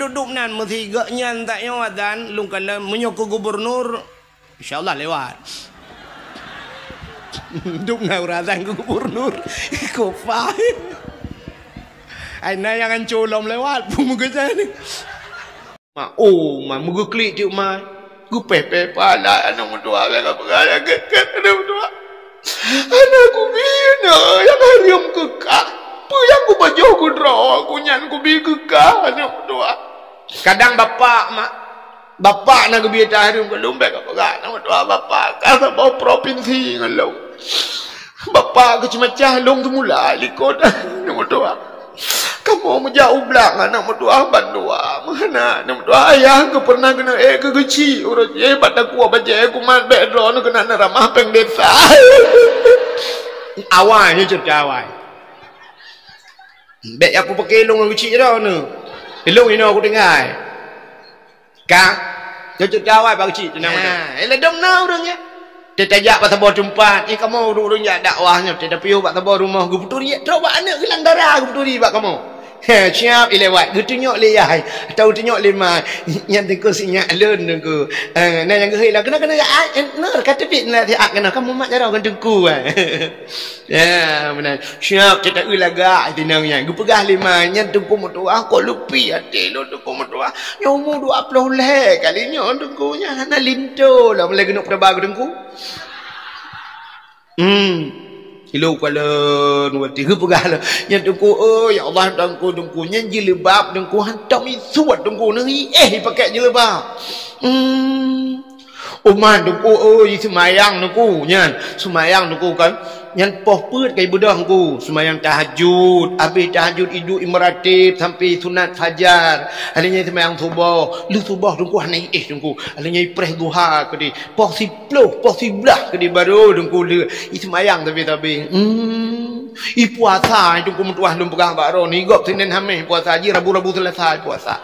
duduk nan mesti gaknya tak nyo adan lung kala menyoko gubernur insyaallah lewat. Duduk na urasan gubernur. Ko faham. Ai na yang colom lewat pun muka ni. Ma muka klik tu ma. Gu pepe pala anak mutua ka pegala ke anak mutua. Anak ku bina yang hariam kekak. Apa yang ku baju ku draw aku nyan ku bi kekak anak mutua. Kadang bapak nak biar tahrim ke lomba ke pegang nama doa bapak kata bawa provinsi ngalau bapak ke cemacah long tu mula likod nama doa kamu menjauh belakang nama doa bandua mana nama doa ayah ke pernah kena ke kecil urut batak ku baca ku mat bedron kena ramah peng desa awalnya cerita awal bek aku pakai long kecil dah ni long ini aku dengar kak jauh jawab bagi cik tenang mana elah dom na orangnya dia tajak pasal bawa tempat kamu urung jak dakwahnya dia piu pak tabor rumah gu puturi tro bak anak gelang darah gu puturi bak kamu siap ilewat gu tunyok leyai atau tunyok lima yang tengku sinyak lun tengku nah yang gehei lah kena ner kata bit nak tiak kena kamu mak jarau kan tengku ya benar siap kita ulaga tinangnya gu pegah lima yang tengku mutua kok lupi hati lu tengku mutua nyomu 20 leh kalinya tengkunya hana linto lah mulai genuk pada bagu tengku Ilu kala nuati hu pegala nya dengku ya Allah dengku nya jilbab dengku hantam isuat dengku ni pakai jilbab Uman dengku semayang dengku nya semayang dengku kan nyan poh peut kai budah dengku semayang tahajud habis tahajud idu imratib sampai sunat fajar adanya semayang subuh lu subuh dengku hanai dengku adanya preh duha kedi poh 10 poh 11 kedi baru dengku le semayang tapi puasa dengku mentuah lum pegah baro ni gop Senin Hamis puasa haji Rabu selesai puasa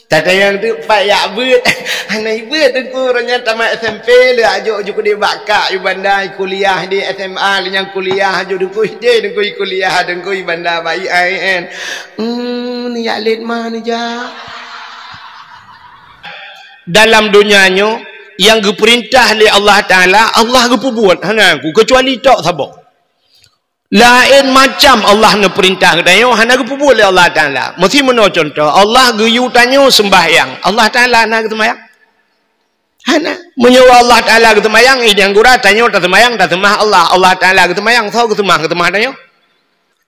tak yang tu payah beut anai beut dengku orangnya tamat SMP le ajuk dia bakak di bandar kuliah di SMA yang kuliah ajuk dengku kuliah dengku bandar baik IN ni alit mah ni ja dalam dunianya yang diperintah oleh Allah Taala Allah gepubuat hanaku kecuali tok sabok lain macam Allah nak perintah katanya hana gepubuat oleh Allah Taala mesti meno contoh Allah geyu tanyo sembahyang Allah Taala nak sembahyang hana menyuruh Allah Taala ke sembahyang yang gura tanyo tak sembahyang tak sembah Allah Taala ke sembahyang tahu ke sembah tanyo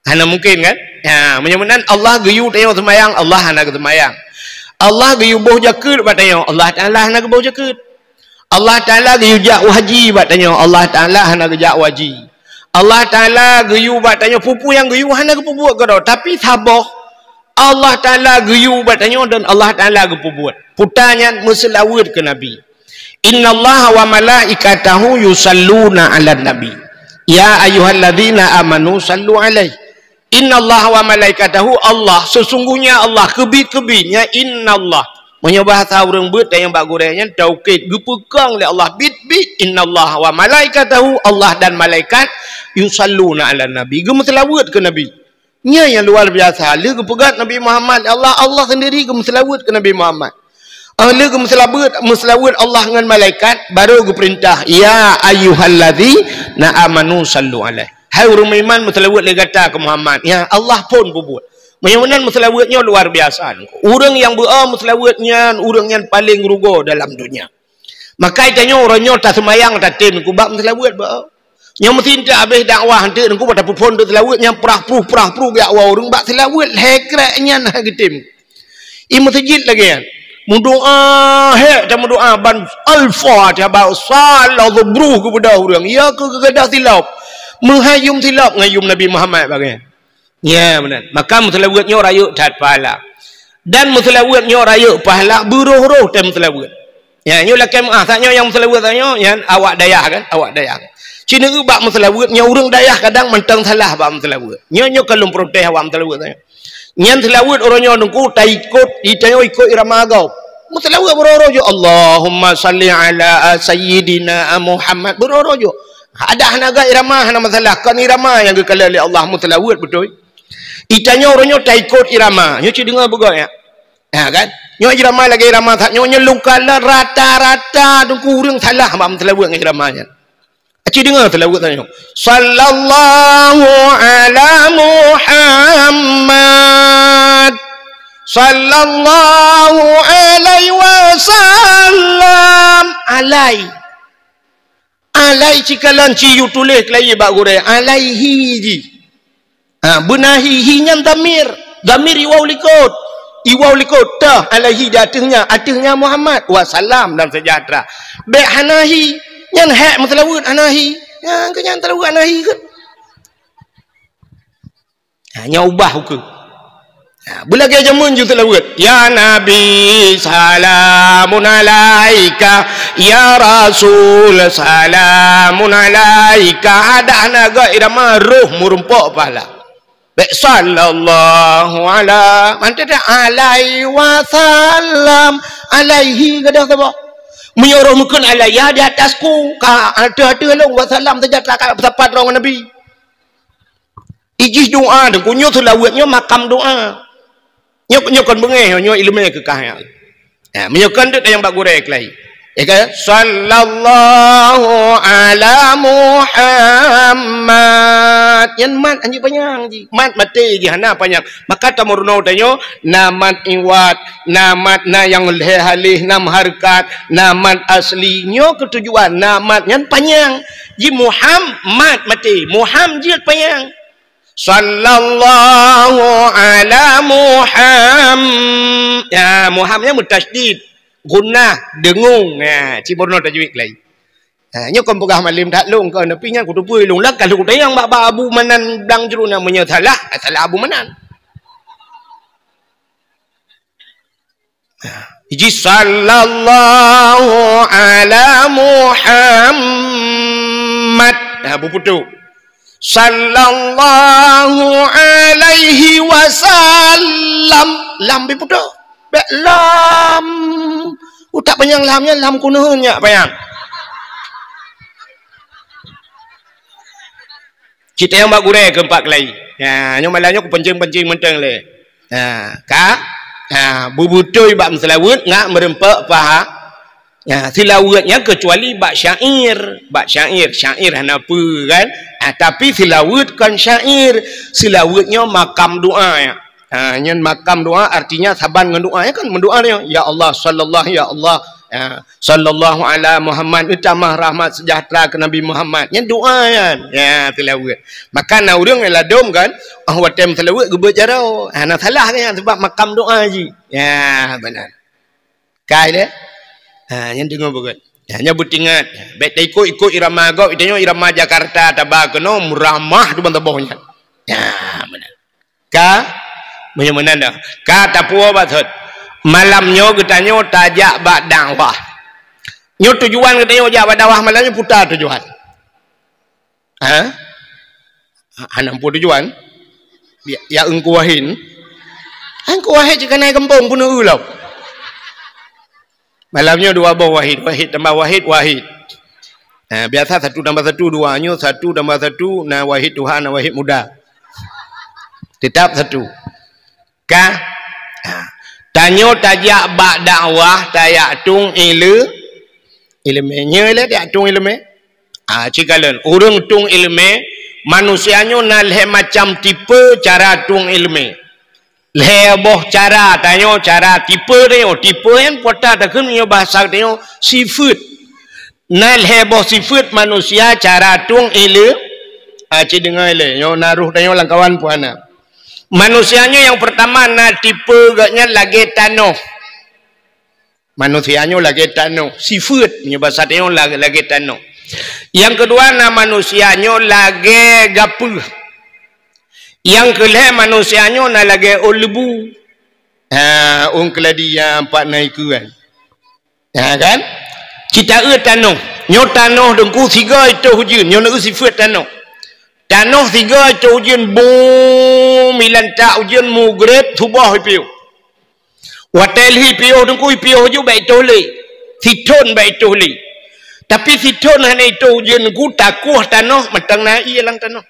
hana mungkin kan ya menyebutkan Allah geyu tanyo sembahyang Allah hana ke sembahyang Allah geyu boh jakut batanya Allah Taala hana ke boh jakut Allah Taala geyu jak haji batanya Allah Taala hana ke jak haji Allah Ta'ala geyu batanya pupu yang geyu hana kepubuat kau tapi sabar Allah Ta'ala geyu batanya dan Allah Ta'ala kepubuat putanya meselawat ke Nabi Inna Allah wa malaikatahu yusalluna ala Nabi ya ayuhalladzina amanu sallu alaih Inna Allah wa malaikatahu Allah sesungguhnya Allah kebit-kebitnya Inna Allah menyebah orang bet yang bak gorengnya taukid gepegang oleh Allah bit innallaha wa malaikatahu Allah dan malaikat yusalluna ala nabi gemeselawat ke nabi nya yang luar biasa le gepegat Nabi Muhammad Allah sendiri gemeselawat ke Nabi Muhammad le gemeselawat Allah dengan malaikat baru geperintah ya ayyuhalladzina amanu sallu alaihi hai orang iman meselawat le kata ke Muhammad ya Allah pun buat menyamanan meselawatnya luar biasa. Orang yang meselawatnya orang yang paling rugo dalam dunia. Maka itanya orangnya tak semayang tak tin ku bab meselawat ba. Yang mesti tak habis dakwah hante ku pada pun tu selawat yang prah-pruh dakwah orang bab selawat hekraknya nah gitim. I masjid lagi kan. Mendoa tak mendoa ban al-fatihah ba sallallahu bru kepada orang. Ya ke kegadah silap. Menghayum silap ngayum Nabi Muhammad bagian. Ya benar. Maka muselawatnya raya tak pahala. Dan muselawatnya raya pahala beruh-ruh dan muselawat. Ya, nyo lakem saatnya yang muselawat tanya yang awak dayah kan, awak dayah. Cina ubak muselawatnya orang dayah kadang mentang salah bab muselawat. Nyo kalau protes awak muselawat tanya. Nyan selawat orangnya nungku tak ikut, ditanya ikut irama agau. Muselawat beruh-ruh jo Allahumma salli ala sayyidina Muhammad beruh-ruh jo. Ada hanaga irama hana masalah kan irama yang dikala oleh Allah muselawat betul. Itanya orangnya tak ikut irama. Nyo ci dengar begot ya. Ha kan? Nyo irama lagi irama tak nyo lungkala rata-rata dengku urang salah bab telawut dengan iramanya. Ci dengar telawut tanya. Sallallahu ala Muhammad. Sallallahu alaihi wasallam. Alai cikalan ci you tulis kelai bak gure. Alaihi ji. Benahi hinya damir iwaw likut tah alaihi datangnya Muhammad wasallam dan sejahtera be hanahi nyan hak mutalawud hanahi yang kenyan talawud hanahi ke nya ubah hukum bila ke jamun ju talawud ya nabi salamun alaika ya rasul salamun alaika ada naga irama ruh murumpok pahala sallallahu ala mantada alaihi wasallam alaihi gadah apa menyuruh mungkin alaiya di atasku ka ada long wasallam sejahtera ka tepat orang nabi ijih doa dan kunyo selawatnya makam doa nyok kon bengeh nyo ilmu kekah ya menyokan dak yang bak gurek lai ya sallallahu ala Muhammad yan mat anji panjang ji mat mati ji hana panjang maka tamurno tanyo namat iwat namat na yang halih nam harkat namat aslinya ketujuan namat yan panjang ji Muhammad mati Muhammad ji panjang sallallahu ala Muhammad ya Muhammadnya mutasydid gunah dengung cimurno tajwid lai nyo kon pegah malim tak long ko nepi nya kudu pui long lak kalau yang bak abu manan dang juru namanya salah abu manan iji sallallahu ala Muhammad abu putu sallallahu alaihi wasallam lam bi putu lam utak panjang lamnya lam kunahnya panjang kita yang bak gure ke empat kelai nyo malahnya ku pencing menteng le bubutoi bak selawut ngak merempak paha silawutnya kecuali bak syair hana apa kan tapi silawut kan syair silawutnya makam doa ya nyen makam doa artinya saban dengan doa kan mendoa dia ya Allah sallallahu ya Allah sallallahu ala Muhammad utamah rahmat sejahtera ke Nabi Muhammad nyen doa kan ya tilawat maka na urang ladom kan watem tilawat gebet jarau ana salah kan sebab makam doa ji ya benar kai le nyen dengar begut nya butingat bet ikut irama gau itanya irama Jakarta tabakno muramah tu bantabohnya ya benar ka menyamanan dah kata puwa bathut malamnya getanyo tajak bak dakwah nyo tujuan getanyo jak bak dakwah malamnya putar tujuan hanam pu tujuan ya engku wahin jika naik kampung pun ulau malamnya dua bawah wahid tambah wahid biasa 1 tambah 1 2 nyo 1 tambah 1 na wahid Tuhan na wahid muda tetap 1 tanyo tajak bak dakwah tayak tung ilmenya le tak tung ilme cikalan urang tung ilme manusianya nalhe macam tipe cara tung ilme leboh cara tanyo cara tipe dia tipe yang pota takun nyo bahasa dia sifat nalheboh sifat manusia cara tung ilmu ci dengar le nyo naruh tanyo langkawan puana manusianya yang pertama na tipe gaknya lagi tanoh manusianya lagi tanoh sifat punya bahasa dia lagi tanoh yang kedua na manusianya lagi gapuh yang kelih manusianya na lagi olbu keladi yang empat naikuan kan kita tanoh nyo tanoh dengku 3 itu hujun nyo nak sifat tanoh Tanah 3 itu ujian milan tak ujian mugrib subah hipiu. Watel hipiu dengku hipiu ju baik tole. Siton baik tole. Tapi siton hanya itu ujian ku takuh tanah matang nai lang tanah.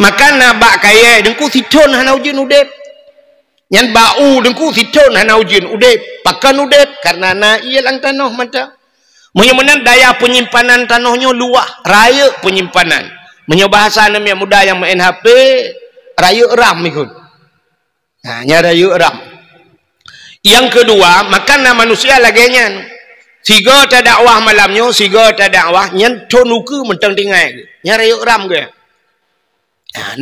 Maka nabak kaya dengku siton hana ujin udep. Yang bau dengku siton hana ujin udep. Pakan udep karena na iya lang tanah mata. Menyemenan daya penyimpanan tanahnya luah, raya penyimpanan. Menyo bahasa nama yang muda yang main HP, raya ram ikut. Nah, nya raya ram. Yang kedua, makan manusia laganya. Siga ta dakwah malamnya, siga ta dakwah, nyen tonuku mentang tingai. Nya raya ram ke.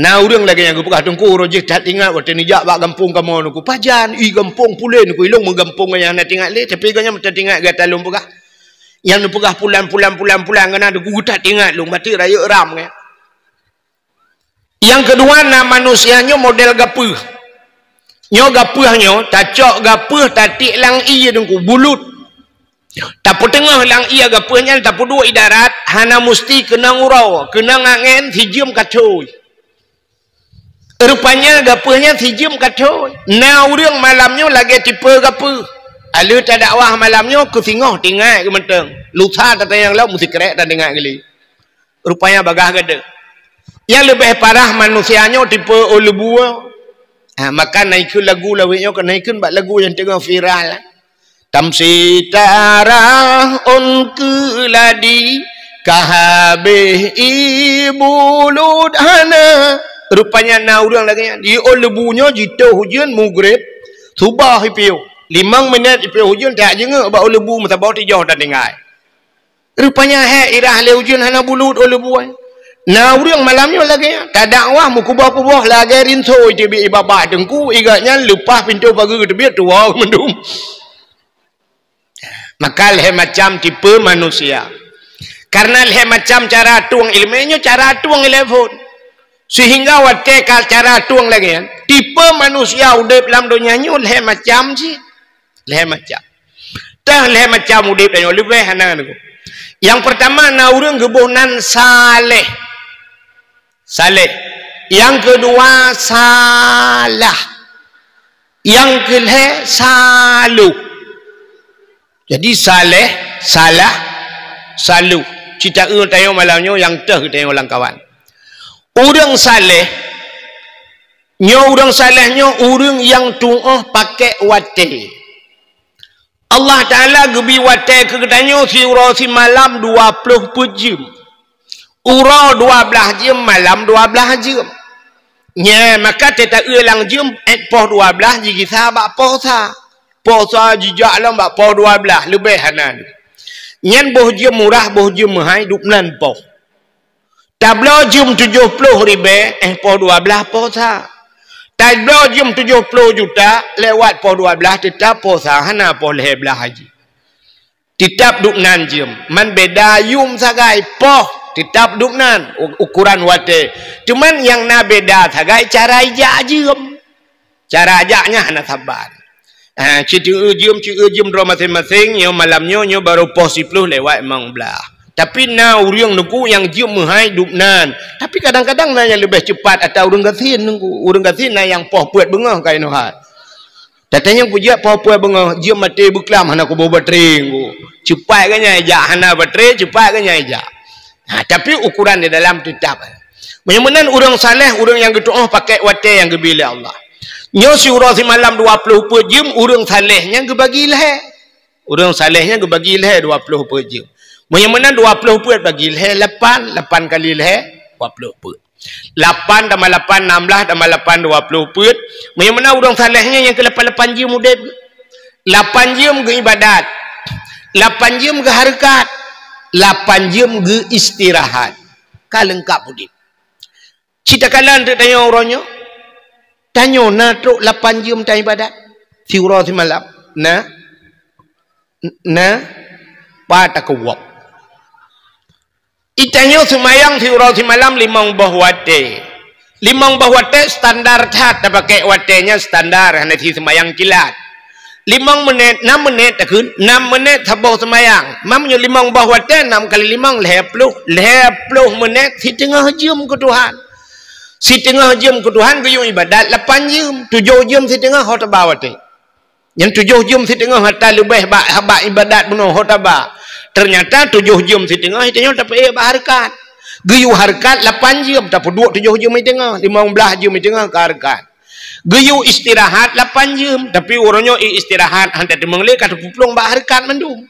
Nah, urang lagi yang gupah tungku rojek tak tinggal waktu ni jak bak kampung kamu nuku pajan, kampung pulen nuku ilung menggampung yang nak tinggal le, tapi ganya mentang tinggal gata lung pegah. Yang nu pegah pulan kena ada gugu tak tinggal lung, berarti raya ram ke. Yang kedua, na manusianya model gapuh. Nyo gapuhnya, tacok gapuh tatik lang iya dengku, bulut. Tapu tengah lang iya gapuhnya, tapu dua idarat, hana musti kena ngurau, kena ngangen, hijim kacoi. Rupanya gapuhnya hijim kacoi. Na urang malamnya lagi tipe gapuh. Alu tak dakwah malamnya, ku singoh tinggal ke menteng. Lusa tata yang lalu, mesti kerek tak tinggal kali. Rupanya bagah gede. Yang lebih parah manusianya tipe olebua. Maka naikkan lagu lawiknya kan naikkan bak lagu yang tengah viral. Tamsi tarah on keladi kahabeh ibulud hana. Rupanya na urang lagi di olebunya jito hujan mugrib subah ipiu 5 minit ipiu hujan tak jenga bak olebu masa bawah tijau tak tinggal. Rupanya irah le hujan hana bulut olebu. Nah, urang malamnya lagi tak dakwah mukubah-kubah lagi rinso tibi ibabah dengku igaknya lepas pintu pagi tebiat tua mendum. Maka leh macam tipe manusia. Karena leh macam cara tuang ilmunya cara tuang telefon. Sehingga wate kal cara tuang lagi tipe manusia udip dalam dunia ni leh macam sih. Leh macam. Tah leh macam udip dan lebih hana aku. Yang pertama na urang gebunan saleh. Saleh. Yang kedua salah. Yang ketiga salu. Jadi saleh, salah, salu. Cita tayo malamnya yang teh tayo lang kawan. Urang saleh, urang salehnya urang yang tuah pakai wate. Allah Taala gebi wate ke katanya si malam 20 jam. Ura 12 jam malam 12 jam. Nya maka tetap ulang jam poh 12 jigi sahabat posa. Posa jijak lam bak poh 12 lebih hanan. Nyan boh jam murah boh jam mahal duk nan poh. Tablo jam 70 ribu poh 12 posa. Tablo jam 70 juta lewat poh 12 tetap posa hana poh 12 haji. Tetap duk nan jam. Man beda yum sagai poh tetap duknan ukuran wate. Cuman yang na beda sagai cara ijak jam. Cara ajaknya hana sabar. Citu jam dua masing-masing nyo malamnya nyo baru poh 10 lewat emang belah. Tapi na urang nuku yang jam mahai duknan. Tapi kadang-kadang na yang lebih cepat atau urang gasin nunggu. Urang gasin na yang poh puat bengah kai nohat. Datanya pujiat poh puat bengah jam mati buklam hana ku bawa baterai ku. Cepat kan ijak hana baterai cepat kan ijak. Tapi ukuran di dalam tetap. Menyamanan orang saleh, orang yang berdoa pakai wate yang gebila Allah. Nyo si urang si malam 20 jam, orang salehnya gebagi leh. Orang salehnya gebagi leh 20 jam. Menyamanan 20 bagi leh 8 kali leh 20 8 tambah 8 16 tambah 8 20 Menyamanan orang salehnya yang ke 8 jam udip. 8 jam ke ibadat. 8 jam ke harakat. 8 jam ke istirahat. Ka lengkap udip. Cita kalan tu tanya orangnya. Tanya na truk 8 jam tak ibadat. Si urang si malam. Na patak wak. Itanya semayang si urang si malam 5 buah wate. 5 buah wate standar cat. Tak pakai watenya standar. Hanya si semayang kilat. 5 menit, 6 menit takun, 6 menit sabah semayang. Mamnya 5 buah wate, 6 kali 5, 10 menit, setengah jam ke Tuhan. Setengah jam ke Tuhan, kuyung ibadat, 8 jam, 7 jam setengah, hotaba wate. Yang 7 jam setengah, hatta lebih habak ibadat penuh, hotaba. Ternyata 7 jam setengah, hitanya tak payah berharakat. Geyu harkat 8 jam, tak duduk 7 jam mai tengah, 15 jam mai tengah ke harkat. Geyu istirahat 8 jam, tapi orangnya istirahat hantar demengle kata puplong ba harkat mandum.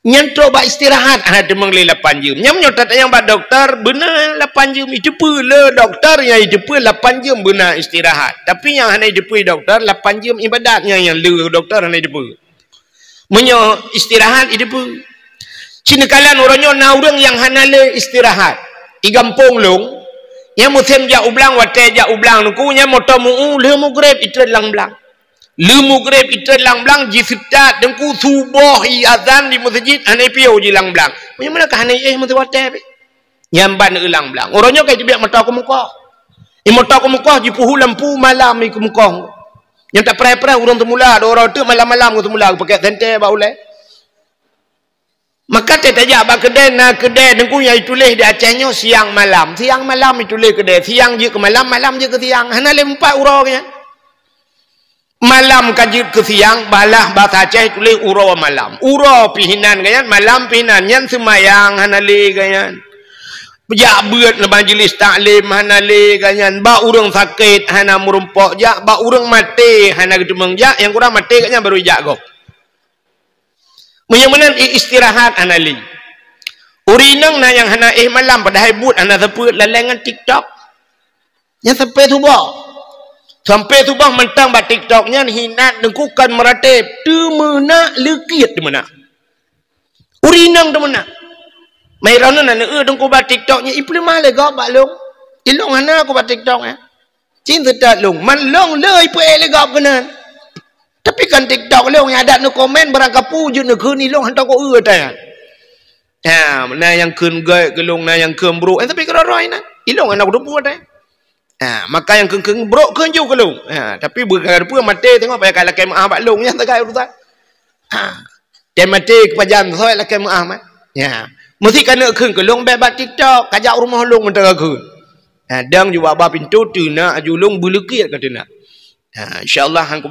Nyanto ba istirahat hantar demengle 8 jam. Nyam nyotat yang ba doktor benar 8 jam itu pula doktor yang itu pula 8 jam benar istirahat. Tapi yang hanai depu doktor 8 jam ibadatnya yang le doktor hanai depu. Menyo istirahat itu pun. Cina kalian orangnya na orang yang hanale istirahat. Igampong long yang musim ja ublang wate ja ublang nuku nya moto mu le mu greb itu lang blang le mu greb itu lang blang ji sitat dengku subuh i azan di masjid ane piau ji lang blang punya mana ka hane musim wate yang ban ulang blang orangnya kai biak moto ku muka moto ku muka ji puhu lampu malam ku muka yang tak pernah orang temula ada orang tu malam-malam ku temula pakai sente ba ulai. Maka tetap ba kedai na kedai dengku yang tulis di Acehnya siang malam tulis kedai siang je ke malam je ke siang hana le 4 urau kan malam kaji ke siang balah bahasa Aceh tulis urau malam urau pihinan kan malam pihinan yang semayang hana le kan jak beut le majlis taklim hana le kan ba urang sakit hana merumpok jak ba urang mati hana gedemeng jak yang kurang mati kan baru jak go. Menyamanan istirahat anali. Urinang na yang hana malam pada haibut ana seput lalengan TikTok. Yang sampai subah. Sampai subah mentang ba TikToknya hinat dengkukan meratip. Tu mana lekit tu mana. Urinang tu mana. Mai rana na dengku ba TikToknya ipli male go ba long. Ilong hana aku ba TikTok Cin sedat long. Man long le ipu ele go kenan. Tapi kan TikTok long yang ada no komen barang puju no kun ilong hantar ko tanya. Mana yang kun gay gelong na yang kun bro. Tapi kalau roy na ilong anak depu tanya. Maka yang kun bro kun ju gelong. Tapi bukan depu mati tengok payah kalau kemah bak long yang tegak urusan. Mati kepajan soal lah kemah mat. Mesti kena kun gelong bebas TikTok kajak rumah long mentera kun. Dang juga ba pintu tu na ajulong bulukit kata nak. InsyaAllah hangku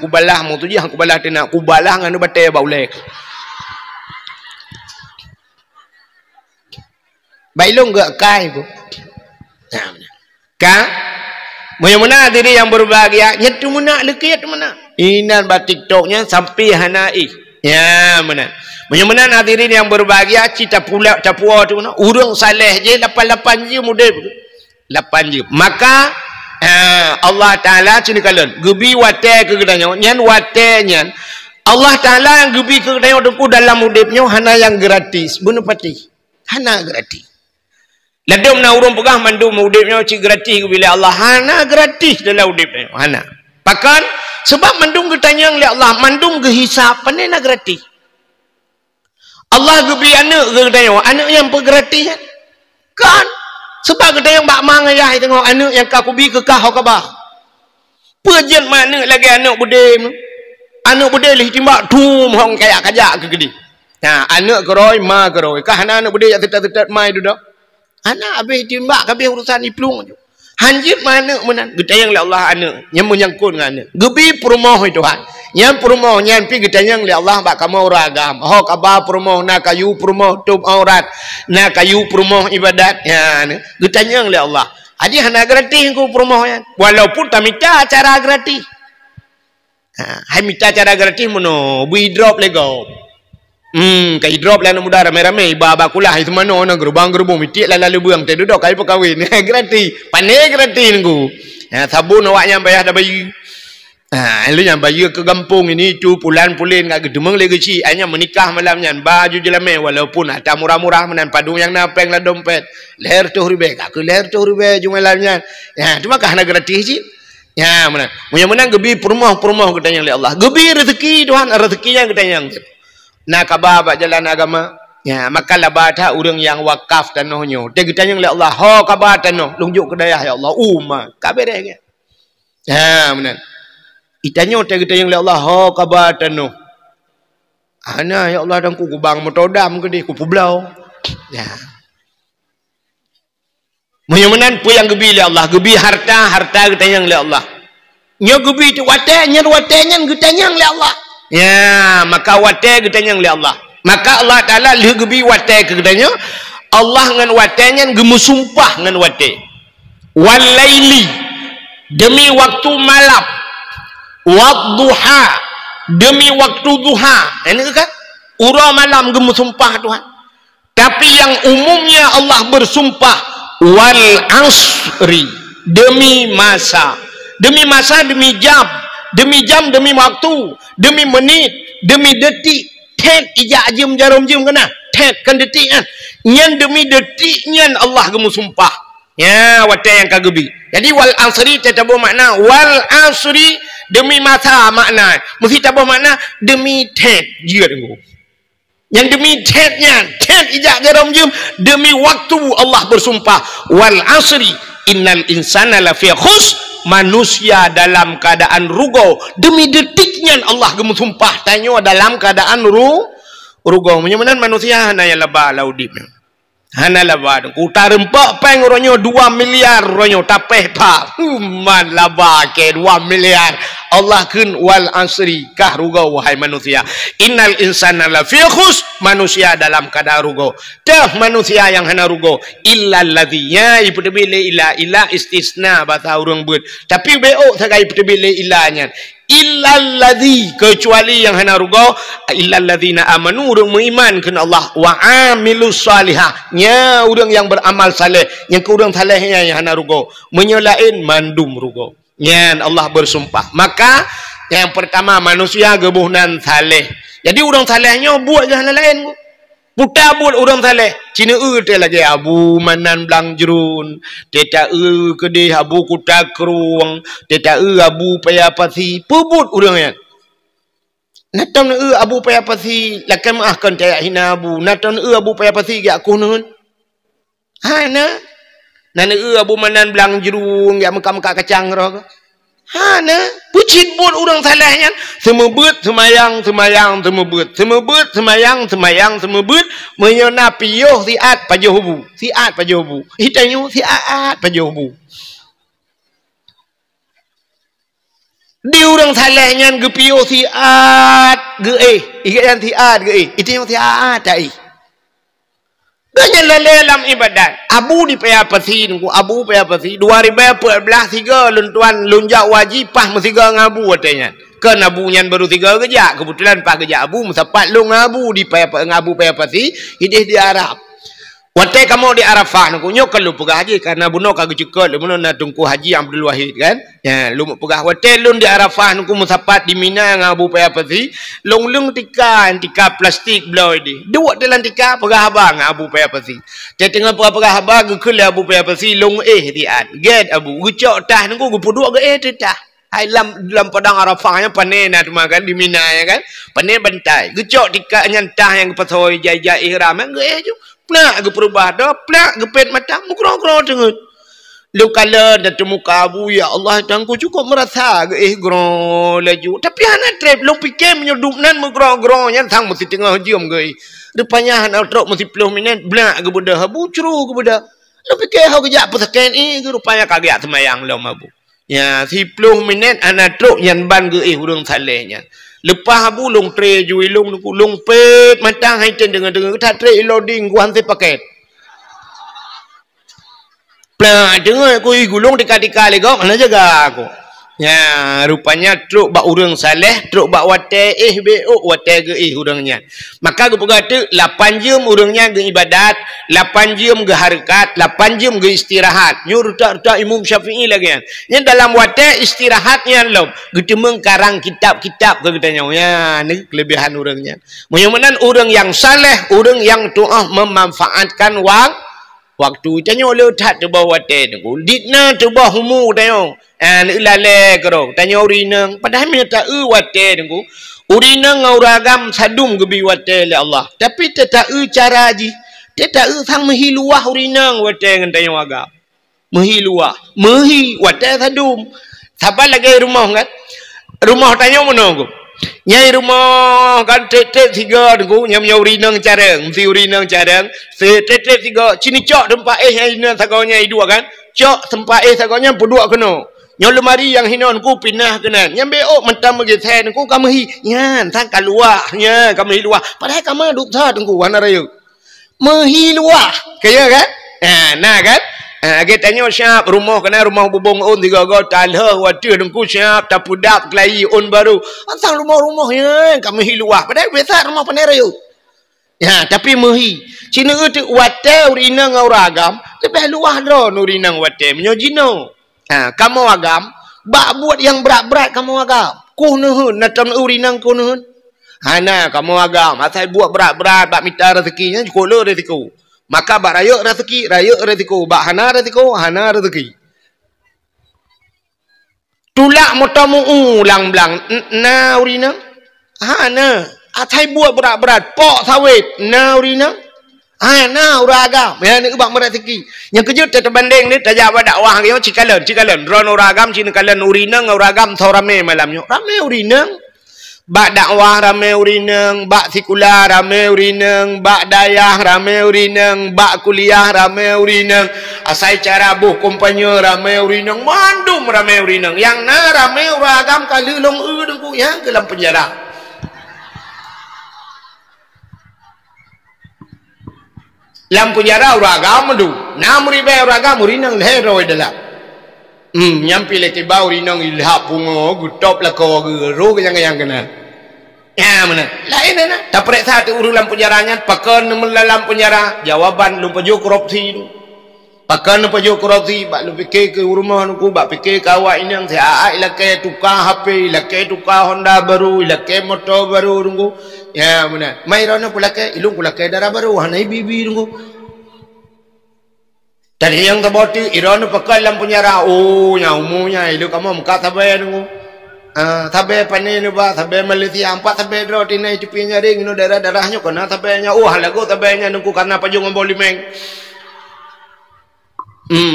balah mu tu je hangku balah tenak ku balah nganu batai baulek bailong gak kai ku ka mana diri yang berbahagia nyetu mana lekit mana inan ba TikToknya sampai hanai ya mana hadirin yang berbahagia cita pula capua tu mana urang saleh je 8 je mudah 8 je maka Allah Ta'ala cina kalian gebi wate ke kedanya nyan wate nyan Allah Ta'ala yang gebi ke kedanya dengku dalam udipnya hana yang gratis bunuh pati hana gratis ladum na urung pegah mandum udipnya cik gratis bila Allah hana gratis dalam udipnya hana pakan sebab mandum ketanya oleh Allah mandum ke hisap panena gratis Allah gebi anak ke kedanya anak yang pegratis kan sebab kita yang bak mang ayah tengok anak yang kau bi ke kah kau bah. Pejen mana lagi anak bude. Anak bude lih timbak tum hong kayak kajak ke gedi. Anak keroi ma keroi. Kah anak bude yang tetat mai duduk. Anak habis timbak habis urusan iplung. Hanjit mana menan. Kita yang Allah anak yang menyangkut dengan anak. Gebi perumoh itu Tuhan. Yang perumoh yang pi kita yang Allah bak kamu ragam. Ho kaba perumoh na kayu perumoh tub aurat. Na kayu perumoh ibadat. Ya, kita yang Allah. Adi hana gratis ku perumoh yan. Walaupun tak minta cara gratis. Hai minta cara gratis mono. Bui drop lego. Kai drop lah muda rame-rame. Iba kulah itu mana orang gerubang mitik lalu buang te duduk kai pakawin. Gratis. Pandai gratis ku. Sabun awaknya bayar dah bayi. Lu yang bayi ke kampung ini tu pulan-pulin kat gedemeng le kecil hanya menikah malamnya baju jelame walaupun ada murah-murah menan padung yang napeng lah dompet leher tu ribe kak leher tu ribe jumalannya cuma kah nak gratis sih mana menang gebi permoh kita yang Allah gebi rezeki Tuhan rezeki yang kita yang nak kabar jalan agama maka lah baca orang yang wakaf tanahnya dia kita yang Allah ho kabar tanah lunjuk kedaya ya Allah kabeh dia mana itanya kita yang Allah ho kabar tanu ana ya Allah dan ku kubang motodam gede ku publau menyamanan pu yang gebi Allah gebi harta kita yang Allah nyo gebi tu wate nyen kita yang Allah maka wate kita yang Allah maka Allah Taala li gebi wate ke kitanya Allah ngan watenya gemusumpah ngan wate. Walaili demi waktu malam. Wadduha demi waktu duha. Ini kan ura malam gemusumpah Tuhan. Tapi yang umumnya Allah bersumpah wal asri demi masa. Demi masa, demi jam, demi waktu, demi menit, demi detik. Tet ijak jam jarum jam kena. Tet kan detik kan. Nyan demi detik nyan Allah gemu sumpah. Ya, watai yang kagebi. Jadi wal asri tetabu makna wal asri demi masa makna. Mesti tabu makna demi tet dia tengok. Yang demi tetnya, tet ijak jarum jam demi waktu Allah bersumpah wal asri innal insana lafi khus. Manusia dalam keadaan rugo demi detiknya Allah gemu sumpah tanyo dalam keadaan rugo menyemenan manusia hana ya laba laudip hana laba utar rempak peng ronyo 2 miliar ronyo tapeh pa man laba ke 2 miliar Allah kun wal asri kah rugo wahai manusia innal insana lafi khus manusia dalam keadaan rugo dah manusia yang hana rugo illa alladhiya ipudebile ila istisna bahasa urang beut tapi beo sagai ipudebile ilanya illa alladhi kecuali yang hana rugo illa alladhina amanu urang beriman kepada Allah wa amilus salihah nya urang yang beramal saleh yang ke urang salehnya yang hana rugo menyelain mandum rugo nyan Allah bersumpah maka yang pertama manusia gebuhnan saleh jadi urang salehnya buat jalan lain puta buat urang saleh cina te lagi abu manan belang jerun teta kedih abu kuta keruang teta abu paya pasi pebut urang yan natam abu paya pasi lakan maahkan taya hina abu natam abu paya pasi gak aku nun hana nana abu manan belang jerung gak meka-meka kacang roh hana pucit buat orang salahnya semebut semayang semebut semayang semebut menyona piyuh siat pajohubu hitanyu siat pajohubu di orang salahnya gepiyuh siat ge ikan siat ge itu yang siat tai banyak dalam ibadat abu di paya pasi nunggu abu paya pasi 2014 3 luntuan lunjak wajibah mesti ngabu katanya kan abu nyan baru 3 kerja kebetulan pak kerja abu musapat lu ngabu di paya ngabu paya pasi hidih di Arab watai kamu di Arafah nunggu nyok kalau pegah haji karena buno kagak cukup lu buno nak tungku haji Abdul Wahid kan ya lu pegah watai lu di Arafah nunggu musapat di Mina ngabu paya pasi long tika plastik belau di dua dalam tika pegah abang ngabu paya pasi tengah pegah abang gekul abu paya pasi long tiat get abu gucok tah nunggu gupuduk ge tah hai dalam padang Arafahnya panen nak makan di Mina ya kan panen bantai gucok tika nyantah yang pasoi jai ihram ge ju plak ge perubah dah plak ge pet mata mukro-kro dengut lu kala dat muka abu ya Allah tangku cukup merasa ge gro laju tapi hana trip lu pikir menyudupnan mugro-gro nya tang mesti tengah jium ge rupanya hana trok mesti 10 minit blak ge budah abu curu ge budah lu pikir hau kejap peseken ge rupanya kagak semayang lu abu ya 10 minit hana trok yan ban ge urang salehnya lepas abu long tre jui long pet matang hai ten dengan tak tre loading gua hantar paket plan dengar aku gulung dekat-dekat lego mana jaga aku ya rupanya truk bak urang saleh truk bak wate beok wate ge urangnya maka aku kata 8 jam urangnya ge ibadat 8 jam ge harakat 8 jam ge istirahat nyurta Imam Syafi'i lagi nya dalam wate istirahatnya lo getemeng karang kitab-kitab ke katanya ya ni kelebihan urangnya mudah-mudahan urang yang saleh urang yang doa memanfaatkan waktu tanya oleh tak tebah wate tengku ditna tebah humu tanya lale kero tanya urinang padahal minta wate tengku urinang ngauragam sadum gebi wate le Allah tapi teta cara ji teta sang mehiluah urinang wate ngan tanya waga mehiluah wate sadum sabar lagi rumah kan rumah tanya menunggu nyai rumah kan tet 3 tengku nyam urinang careng mesti urinang careng tet 3 cini cok tempat hina sagonya 2 kan cok tempat sagonya pedua kena nyol lemari yang hinon ku pindah kena nyambe mentam bagi sen ku kamu hi nyan sang keluar nya kamu hi luar padahal kamu duk sa tengku warna raya Mehi luah. Kaya kan? Nah kan? Kita tanya siap rumah kena rumah bubung on tiga tanah wadah dengku siap tapudap kelai on baru. Antang rumah-rumahnya kat mehi luah. Padahal biasa rumah penerayu. Ya, tapi mehi. Cina itu wadah urina ngau ragam. Lebih luah dah urinang wadah. Menyojino. Kamu agam. Bak buat yang berat-berat kamu agam. Kuh nuhun. Natam urinang kuh nuhun. Hana kamu agam. Asal buat berat-berat. Bak minta rezekinya. Kuala rezeki. Maka bak raya rezeki. Raya rezeki. Bak hana rezeki. Hana rezeki. Tulak motamu ulang-belang. Na urinang. Hana. Asal buat berat-berat. Pok sawit. Na urinang. Na uragam. Ya ni ubak merazeki. Yang kejut terbanding ni tajak dakwah dia cikalan. Ron uragam cina kalan urinang uragam tau rame malamnya. Rame urinang. Bak dakwah rame urinang, bak sekular rame urinang, bak dayah rame urinang, bak kuliah rame urinang. Asai cara buh kompanya rame urinang, mandum rame urinang. Yang na rame uragam kali long dengku yang ke dalam penjara. Lampu jara uragam tu, nam ribe uragam urinang lehero adalah. Nyampi leti bau urinang ilhap pungo, gutop lako guru yang kena. Ya mana? Lain na. Tak periksa tu urus lampu jaranya, pakai nama lampu jara. Jawaban lupa jo korupsi tu. Pakai lupa jo korupsi, bak lu fikir ke rumah aku, bak fikir ke awak ini yang saya ilakai tukar HP, ilakai tukar Honda baru, ilakai motor baru tunggu. Ya mana? Mai rona pulakai, ilung pulakai darah baru, hanai bibi tunggu. Dan yang terboti, irona pakai lampu nyara. Oh, yang umumnya, ilu kamu muka tabai tunggu. Tabai panen ni ba, tabai Malaysia, 4 tabai draw tinai cupinya ring, ino darah-darahnya kena tabainya. Oh, halago tabainya nunggu karena pajung ngomong limeng.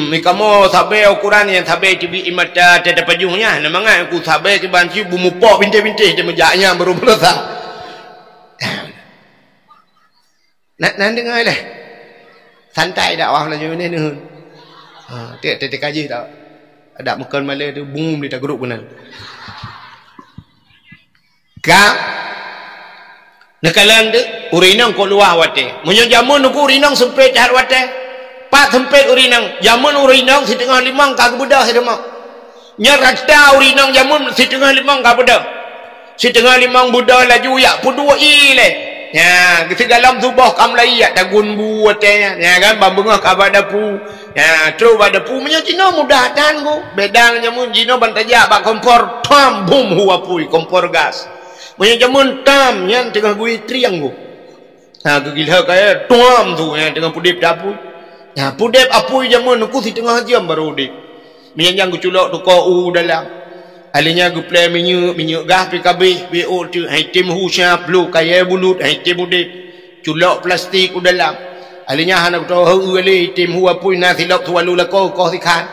Ni kamu tabai ukuran yang tabai tibi imata tiada pajungnya. Namanya aku tabai tibanci bumupok bintik-bintik dia menjaknya baru berasa. Nak dengar lah. Santai dak wah laju ni nun. Tiap kaji tak. Ada makan malam tu boom dia tak geruk benar. Ka nakalan tu urinang ko luah wate. Munyo jamun ku urinang sempit har wate. Pak sempit urinang. Jamun urinang setengah limang kagak bedah sedema. Nya rata urinang jamun setengah limang kagak bedah. Setengah limang bedah laju ya pudua ile. Ya, segala subah kam layak dagun bu watenya. Ya kan bambengah kabada pu. Ya, tru bada pu munyo Cina mudah dan ku. Bedang jamun Cina bantajak bak kompor tam bum huwa pui kompor gas. Munyo jamun tam yang tengah gui triang ku. Kegila kaya tuam tu yang tengah pudip dapur. Ya, pudip apui jamun aku si tengah jam baru dip. Minyak ku culok tu kau dalam. Alinya ku play minyak gas PKB BO tu item husya blue kaya bulut item udip. Culok plastik ku dalam. Alinya hana ku tahu ali item hu apui na silap tualu lako kau sikan.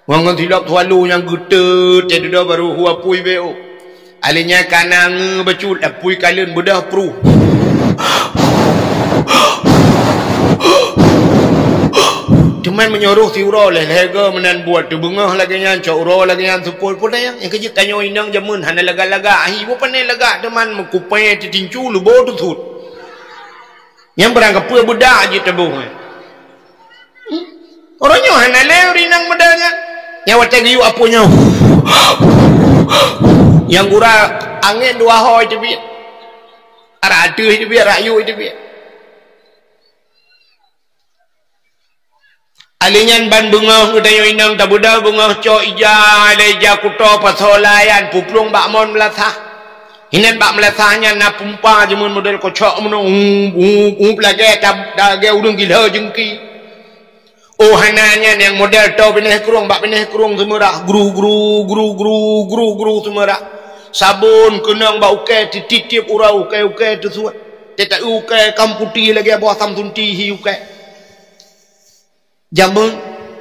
Wang silap tualu yang gede jadi dah baru hu apui BO. Alinya kanang becut apui kalian bedah pru. Cuman menyuruh si uro leh lega menan buat tu bengah lagi yang cak uro lagi yang supul pun yang kerja tanya inang jamun hana laga-laga ahi bu pandai laga teman mengkupai tincu lu bodoh tu yang berangkat pua budak aje tebuh orangnya hana lew rinang medanya yang wate giu apunya yang gura angin dua hoi tebit ara adu tebit rayu tebit alinyan ban bunga udayo inang tabuda bunga co ija leja kuto pasolayan puplung bakmon melatah inan bak melatahnya na pumpa jemun model kocok mono lagi dage udung gila jengki oh hananya yang model to beneh kurung bak beneh kurung semerah guru semerah sabun kenang bak ukai titip urau ukai tu suat tetak ukai kamputi lagi bawah tamtunti hi ukai jamun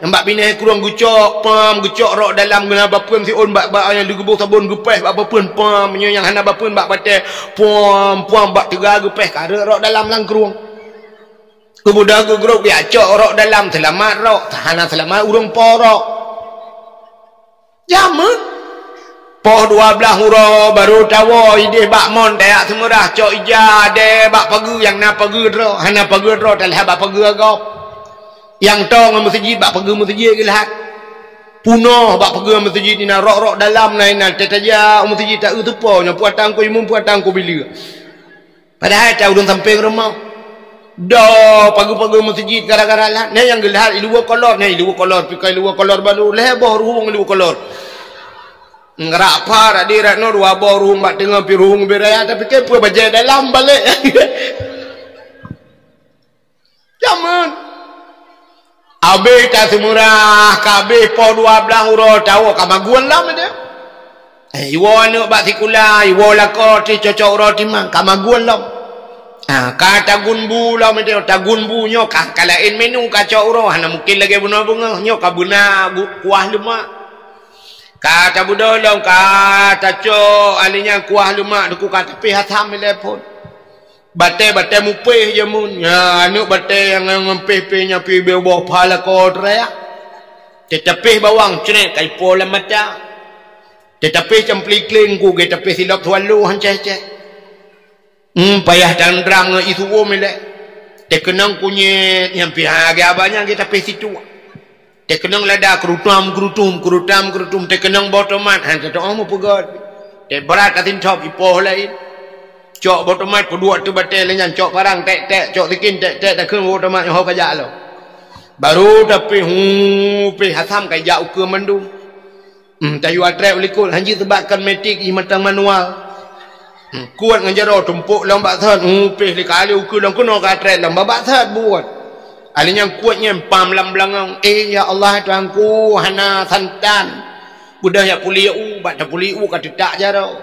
mbak bineh kurang gucok pam gucok rok dalam guna bapun si on bak yang digebuh sabun gepeh bak bapun pam yang hana bapun bak bate pam bak tiga gepeh kare rok dalam lang kurung kemudian grup dia cok rok dalam selamat rok hana selamat urung porok jamun Poh 12 hura baru tawa ide bak mon tak semurah cok ija de bak pagi yang na pagi ro hana pagi ro tak bak pagi agop yang tong masjid bak pagi masjid gilat punoh bak pagi masjid ni na rok dalam na tetaja masjid tak utupo nya puatang ko imum puatang ko bila padahal tak udun samping rumah do pagi-pagi masjid gara-gara lah ni yang gilat ilu kolor pikai ilu kolor baru leboh ruang ilu kolor ngerak par adi ratno dua bor rumah tengah pirung beraya tapi ke apa baca dalam balik zaman abe tak semurah kabe po 12 hura tahu kamaguan lam dia iwo anu bak sikula iwo lako ti cocok roti mang kamaguan lam kata gunbu lam dia tagun bu nyo kalain menu kacok ro hana mungkin lagi bunga-bunga nyo kabuna kuah lemak kata budolong kata co alinya kuah lemak duku kata pi hatam telepon bate mupih je mun ya anu bate yang ngempih nya pi bawah pala ko rea tetapih bawang cene kai pola mata tetapih cempli kling ku ge tapi silap tualu han cece payah dandrang itu omele te kenang kunyet yang pi aga abanya ge tapi situ te kenang lada kerutum te kenang botomat han te omo pugod te berat katin top ipoh lain cok botomat kedua tu batel lenyan cok parang tek cok tikin tek dak keun botomat ho kajak lo baru tapi pi hatam kajak ukur mendung tayu atre ulikul hanji tebakan metik i matang manual kuat ngajaro tumpuk lombak thad pi likali ukur long kuno ka atre lombak thad buat alinya kuatnya pam lam belangang ya Allah Tuhanku hana santan budaya puliu bat puliu kata tak jaro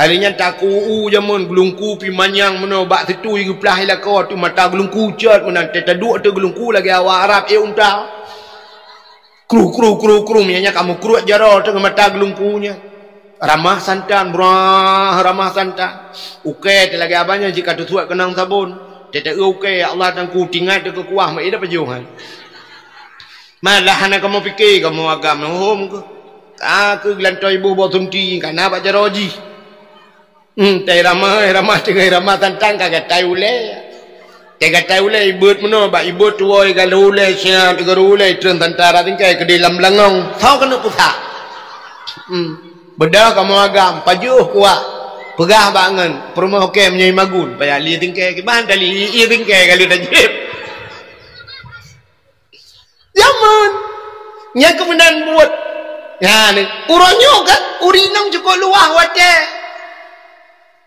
alinya taku jamun gelungku pi manyang meno bak situ ing plah ila ko tu mata gelungku cat menan tetaduk tu gelungku lagi awak Arab unta kru mianya kamu kru jaro tu mata gelungkunya ramah santan ramah santan uke lagi abanya jika tu suat kenang sabun tidak okey Allah tangku tinggal de kuah mai dah pajuhan malah hana kamu fikir kamu agama hom ke aku glantoi ibu botun ti kana baca roji tai ramah dengan ramah tantang kagak tai ule tega tai ule ibut meno ba ibut tuoi galule siap igarule tren tantara tingkai ke dalam langong tau kena putak bedah kamu agam pajuh kuat pegah bangun perumah okey menyai magun payah li tingkai ke bahan tali i tingkai kali dah jep zaman nya kemudian buat ya ni uronyo kan urinang cukup luah wate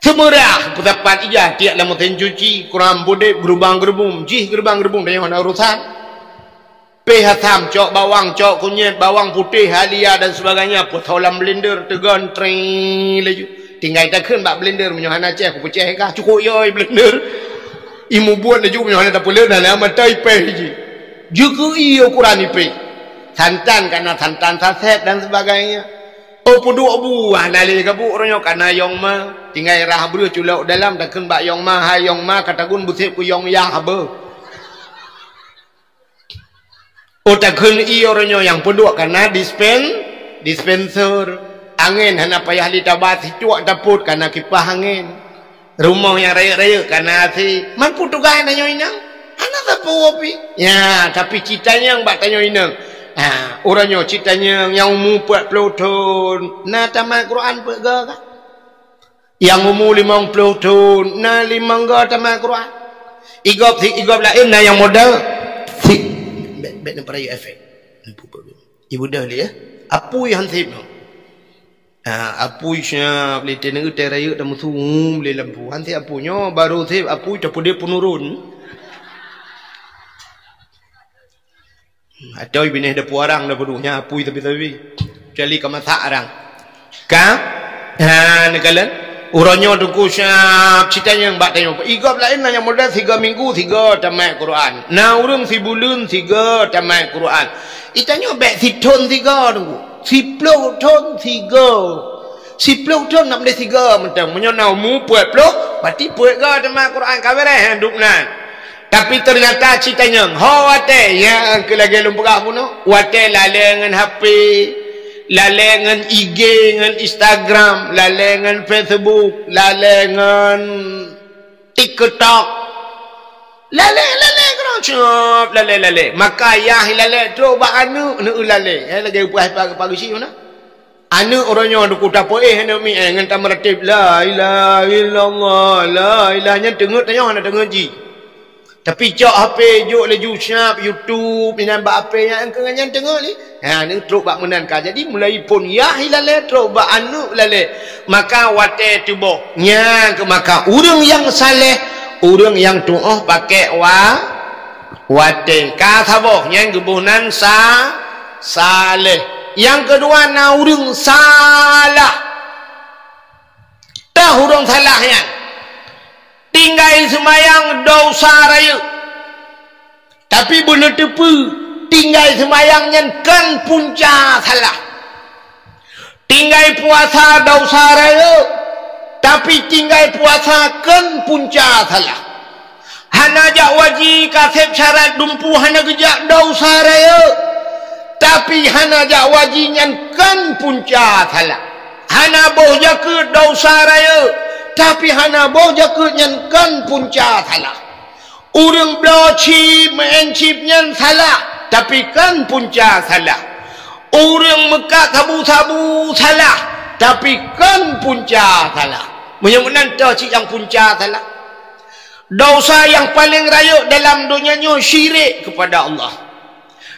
semerah petapat ija tiak lama tencuci kurang bodek gerbang-gerbung dari mana urusan hatam cok bawang cok kunyit bawang putih halia dan sebagainya potolam blender tegan tring laju tinggal tak keun bak blender menyohana ceh aku pecah kah cukup yoi blender imu buat laju menyohana tak boleh dah lama tai pe ji juga iyo kurang ipe santan karena santan saset dan sebagainya puduk buah nali kabu ronyo kana yong ma tinggal rah bru culau dalam tak keun bak yong ma hai yong ma kata gun busip ku yong ya habe tak keun iyo ronyo yang puduk karena dispenser angin hana payah li tabat si cuak daput karena kipas angin rumah yang raya-raya karena si mampu tugas nanyo inang hana tapu opi ya tapi citanya yang bak tanyo inang orangnya citanya yang umur 40 tahun na tamat Quran pega kan yang umur 50 tahun na 5 ga tamat Quran igop lain na yang modal si bet na para efek ibu dah li ya apu yang sip apu siap li teneng utai dah musum li lampu hanti apunya baru sip apu tapu dia penurun atau ibineh dah puarang dah peduhnya apu tapi cali kamasak arang nekalan uranyo duku siap citanya yang bak tanya igop lain yang modal 3 minggu 3 tamat Quran urung si bulan 3 tamat Quran itanya bek si ton 3 tunggu 10 ton 10 ton nak boleh 3 mentang menyonau mu 40 berarti 40 tamat Quran kabareh duknan tapi ternyata citanya wate yang ke lagi lumpagah puno wate lalengan HP lalai dengan IG, dengan Instagram, lalai dengan Facebook, lalai dengan TikTok, lalai kerana cop, lalai. Maka ayah lalai terus buat anak, nak lalai. Lagi puas pagi sih mana? Anak orangnya ada kuda poeh nak mi dengan tameratib la ilaha illallah, la ilahnya dengar tanya nak dengar ji. Tapi cak HP jok leju siap YouTube ni nampak apa yang kengan dengar ni. Ha ni teruk bak menankan. Jadi mulai pun ya hilale teruk bak anu lale. Maka wate tubuh nya ke maka urang yang saleh, urang yang doa pakai wate. Kata boh yang kebunan saleh. Yang kedua na urang salah. Dah urang salahnya. Tinggal semayang dosa raya. Tapi benar tepu tinggal semayangnya kan punca salah. Tinggal puasa dosa raya. Tapi tinggal puasa kan punca salah. Hana jak wajib kasep syarat dumpu hana gejak dosa raya. Tapi hana jak wajibnya kan punca salah. Hana boh jaka dosa raya. Tapi hana boh jakutnya kan punca salah. Urang bloci mencipnya salah. Tapi kan punca salah. Urang mekat sabu-sabu salah. Tapi kan punca salah. Menyebutkan cik yang punca salah. Dosa yang paling raya dalam dunianya syirik kepada Allah.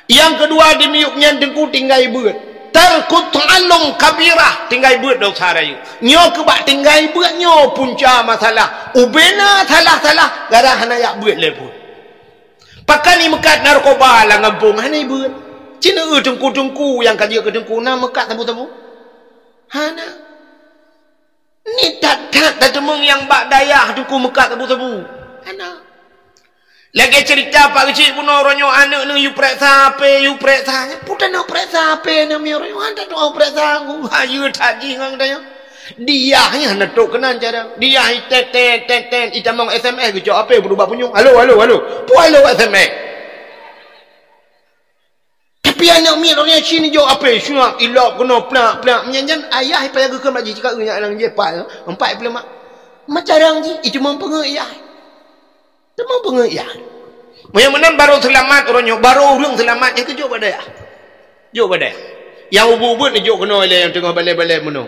Yang kedua demiuknya dengku tinggal berat. Tarkut ta'allum kabirah tinggal buat dosa raya. Nyo kebak tinggal buat nyo punca masalah. Ubena salah-salah gara hana yak buat lepo. Pakai ni mekat narkoba lah ngampung hana buat. Cina tengku-tengku yang kaji ke tengku na mekat tabu-tabu. Hana. Ni tak temung yang bak dayah tengku mekat tabu-tabu. Hana. Lagi cerita pak kecil pun orangnya anak ni you periksa apa, you periksa. Putan nak periksa apa ni mi orang anda tu periksa aku. Ayu taji ngang tanya. Dia hanya nak tok kenan cara. Dia ten itamong SMS ke jawab apa berubah punyung. Halo. Pu halo SMS. Tapi anak mi orangnya sini jawab apa? Syuak ilok kena plak menyanjan ayah payah ke maji cakap nyak nang je pak. Empat pula mak. Macam orang ji itu mempengaruh ayah. Demam pengayah. Yang mana baru selamat orangnya, baru orang selamat yang kejut pada ya. Jok pada. Yang ubud ni jok kena oleh yang tengah balai-balai menung.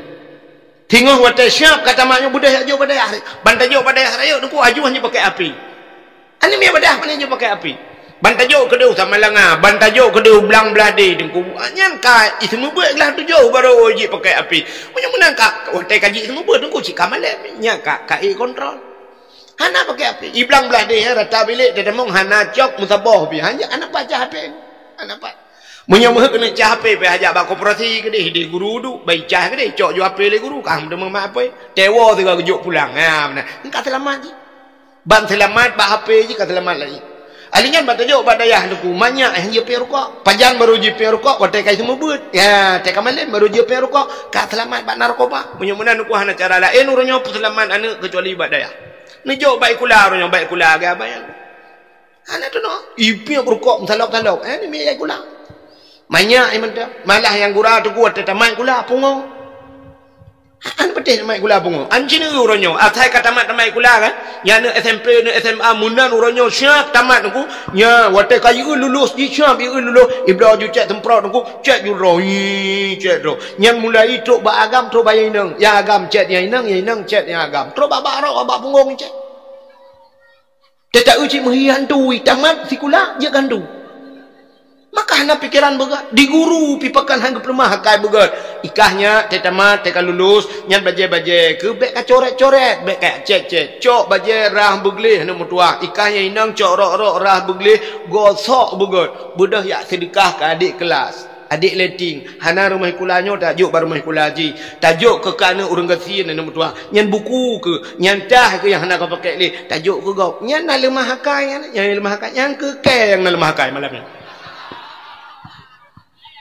Tengok watai siap kata maknya budak jok pada ya. Bantai jok pada ya raya tu aju hanya pakai api. Ani mi pada mana jok pakai api. Bantai jok kedua sama langa, bantai jok kedua belang belade dengku. Nyangka semua buatlah tu jok baru uji pakai api. Yang mana kak watai kaji semua buat dengku cik kamalem nyangka kai kontrol. Hana pakai api. Iblang belah dia rata bilik dia demong hana cok musabah pi. Hanya anak baca HP. Anak pak. Menyamah kena cah HP pe ajak bak koperasi ke dia guru du bai cah ke dia cok jo HP le guru kam demong mak apa. Tewa tu kejuk pulang. Ha benar. Engkau selamat ji. Ban selamat bak HP ji ka selamat lagi. Alinya ban tajuk bak dayah tu banyak yang dia pi rokok. Panjang baru je pi rokok watai kai semua buat. Ya, tak kamalan baru je pi rokok. Ka selamat bak narkoba. Menyamuna nu hana cara lain urangnya selamat anak kecuali bak dayah. Ni jauh baik kula orang baik kula ke apa yang anak tu no ipi berkok salok ni mi baik kula banyak yang malah yang gura tu kuat tamat kula pungo an betul tamat kula pungo an cina orangnya asal kata tamat kula kan yang ni SMP ni SMA munan orangnya siap tamat tu nya watai kayu lulus di siap dia lulus ibra ju cek temprot tu cek ju roi cek ro yang mulai truk ba agam truk bayai nang ya agam cek yang nang cek yang agam truk ba ro ba pungong cek tak uji menghian tu tamat sikula je gandu. Maka hana pikiran begat di guru pipakan hang pelemah kai begat. Ikahnya tamat tak lulus nyan baje ke bek ka coret bek ka cek cok baje rah beglih nu mutua. Ikahnya inang cok rok rah beglih gosok begat. Budah yak sedekah ke adik kelas. Adik leting hana rumah kulanyo tajuk baru rumah kulaji tajuk ke kana urang gasin nama tua nyan buku ke nyan tah ke yang hana kau pakai ni tajuk ke kau nyan na lemah hakai yang lemah hakai yang ke yang na lemah hakai malamnya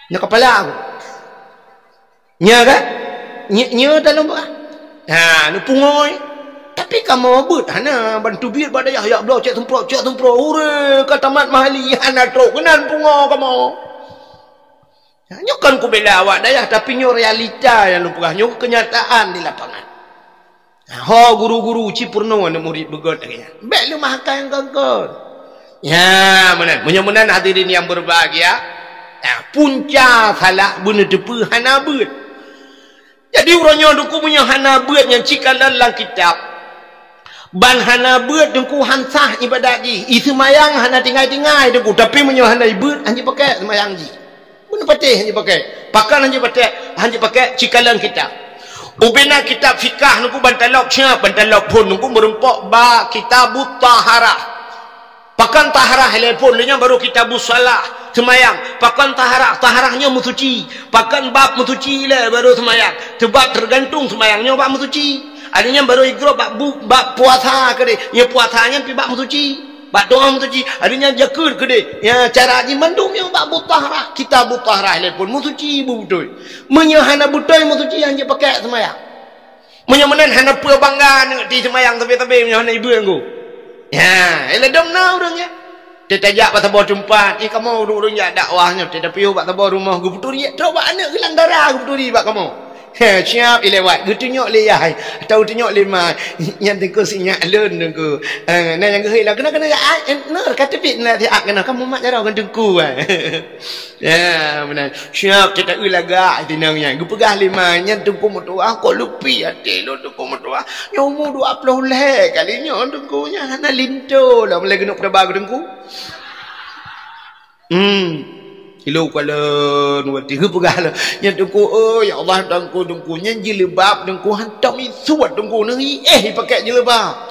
nya kepala aku nya kan nya dalam ba ha nu pungoy tapi kamu but hana bantu biar pada ya blo cek temprot ure ke tamat mahali hana trok kenan pungo kamu. Nyo kan ku bela awak dayah tapi nyo realita yang lupa nyo kenyataan di lapangan. Ho guru-guru cipurno ana murid begot katanya. Bek lu mahakal yang gangkon. Ya, benar. Mudah-mudahan hadirin yang berbahagia. Punca salah benda depu hana beut. Jadi urangnya duku punya hana beut yang cikalan dalam kitab. Ban hana beut duku hansah ibadat ji. Isu mayang hana tinggai-tinggai duku tapi punya hana beut hanya pakai semayang ji. Benda patih hanya pakai. Pakan hanya pakai cikalan kitab. Ubena kitab fikah nuku bantalok siap bantalok pun nuku merempok ba kitabut taharah. Pakan taharah telepon lenya baru kitabus salah semayang. Pakan taharahnya musuci. Pakan bab musuci le baru semayang. Sebab tergantung semayangnya bab musuci. Adanya baru ikro bab puasa ke dia. Ya puasanya pi bab musuci. Bab doa musuci. Adanya jakut ke dia. Ya cara haji mandum yang bab taharah. Kitabut taharah telepon musuci betul. Menyahana butai musuci hanya pakai semayang. Menyamanan hana pua bangga di semayang tapi menyahana ibu aku. Ya, ela dom na orangnya. Tetajak pasal bawa tempat. Kamu urang ya dakwahnya. Tetapi pak tabah rumah gu puturi. Tahu pak anak gelang darah gu puturi pak kamu. Siap ilewat. Gu tunyok le yai. Tahu tunyok le mai. Yang tengku sinyak lun tengku. Nah yang gehoi lah kena ner kata pit nak tiak kena kamu mak jarang kan tengku. Ya, benar. Siap kita ulaga tinangnya. Gu pegah lima yang tengku metua kok lupi hati lo tengku metua. Nyomu 20 leh kalinya tengkunya hana linto lah mulai genuk pada bagu tengku. Kilo kala nuati hu pegala nya dengku ya Allah dengku nya jilbab dengku hantam isuat dengku ni pakai jilbab.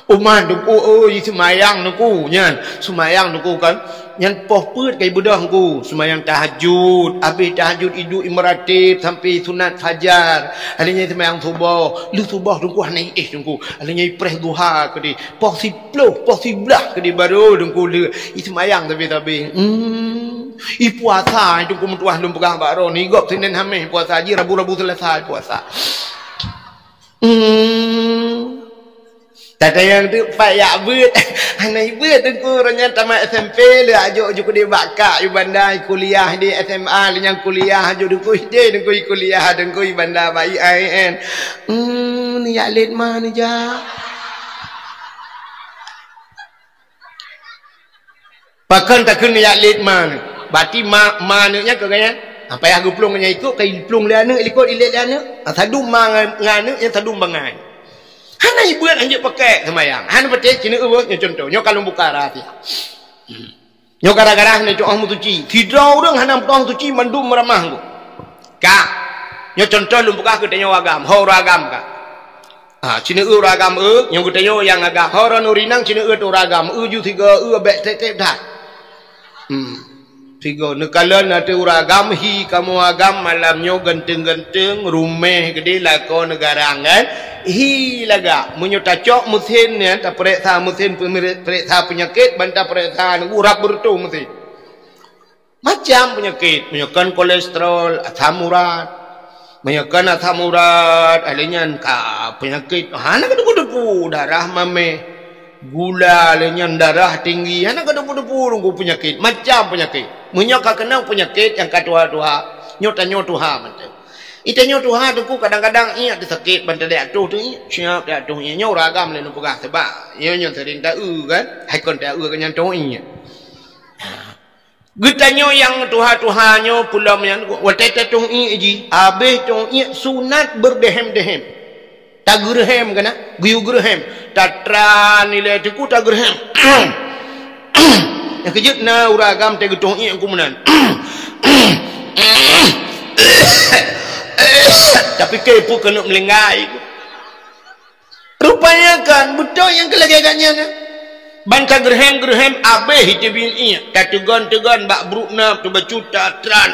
Uman dengku semayang dengku nya semayang dengku kan nyan poh peut kai bedah dengku semayang tahajud habis tahajud idu imratib sampai sunat fajar alanya semayang subuh lu subuh dengku hanai dengku alanya preh duha ke di poh 10 poh 11 ke di baru dengku le semayang tapi puasa dengku mentuah lum pegah baro ni gop Senin Khamis puasa haji Rabu selesai puasa. Tata yang tu payah beut. Hanai beut tengku orangnya tamat SMP le ajuk dia bakak yu bandai kuliah di SMA le yang kuliah ajuk dengku kuliah dengku bandar bai IN. Ni ya let mana ja. Pakan takun ya let mana. Berarti mananya ke gaya. Apa yang aku pelung nya ikut kai pelung le anak ikut ilet le anak. Sadum ngane yang sadum bangai. Hana ibu anjuk pakai semayang. Hana pakai cina nya contoh. Nyo kalau buka rahsia. Nyo gara-gara hana doa mutuci. Tidak orang hana doa mutuci mandum meramah ku. Ka. Nyo contoh lu buka ke tanyo agam. Ho ragam ka. Cina ragam nyo ku tanyo yang agam. Ho nurinang cina tu ragam. Ju tiga bek tek dah. Tiga nekalan ada uragam hi kamu agam malamnya genteng-genteng rumeh gede lako negara kan hi laga menyotacok mesin ya tak periksa mesin periksa penyakit bantah periksa urap bertu mesin macam penyakit menyakan kolesterol asam urat menyakan asam urat alanya penyakit hana kedepu-depu darah mame gula lenyan darah tinggi hana kedepu-depu nunggu penyakit macam penyakit menyokak kenang penyakit yang katua-tua nyota-nyotuha macam itanya tuha tu kadang-kadang ia disakit bantai dak tu siap dak tu ia ragam le nu pegah sebab ia nyo sering tak kan hai kon tak kan yang tu ia getanyo yang tuha-tuhanyo pulau yang watete tu ji habis tu ia sunat berdehem-dehem tagurhem kana guyugurhem tatran nilai tu tagurhem yang kejut na uragam te getung ia ku menan tapi kepo kena melenggai rupanya kan betul yang kelegagannya bangsa gerhem abeh hitibin ia tegan bak brukna tu bacuta tran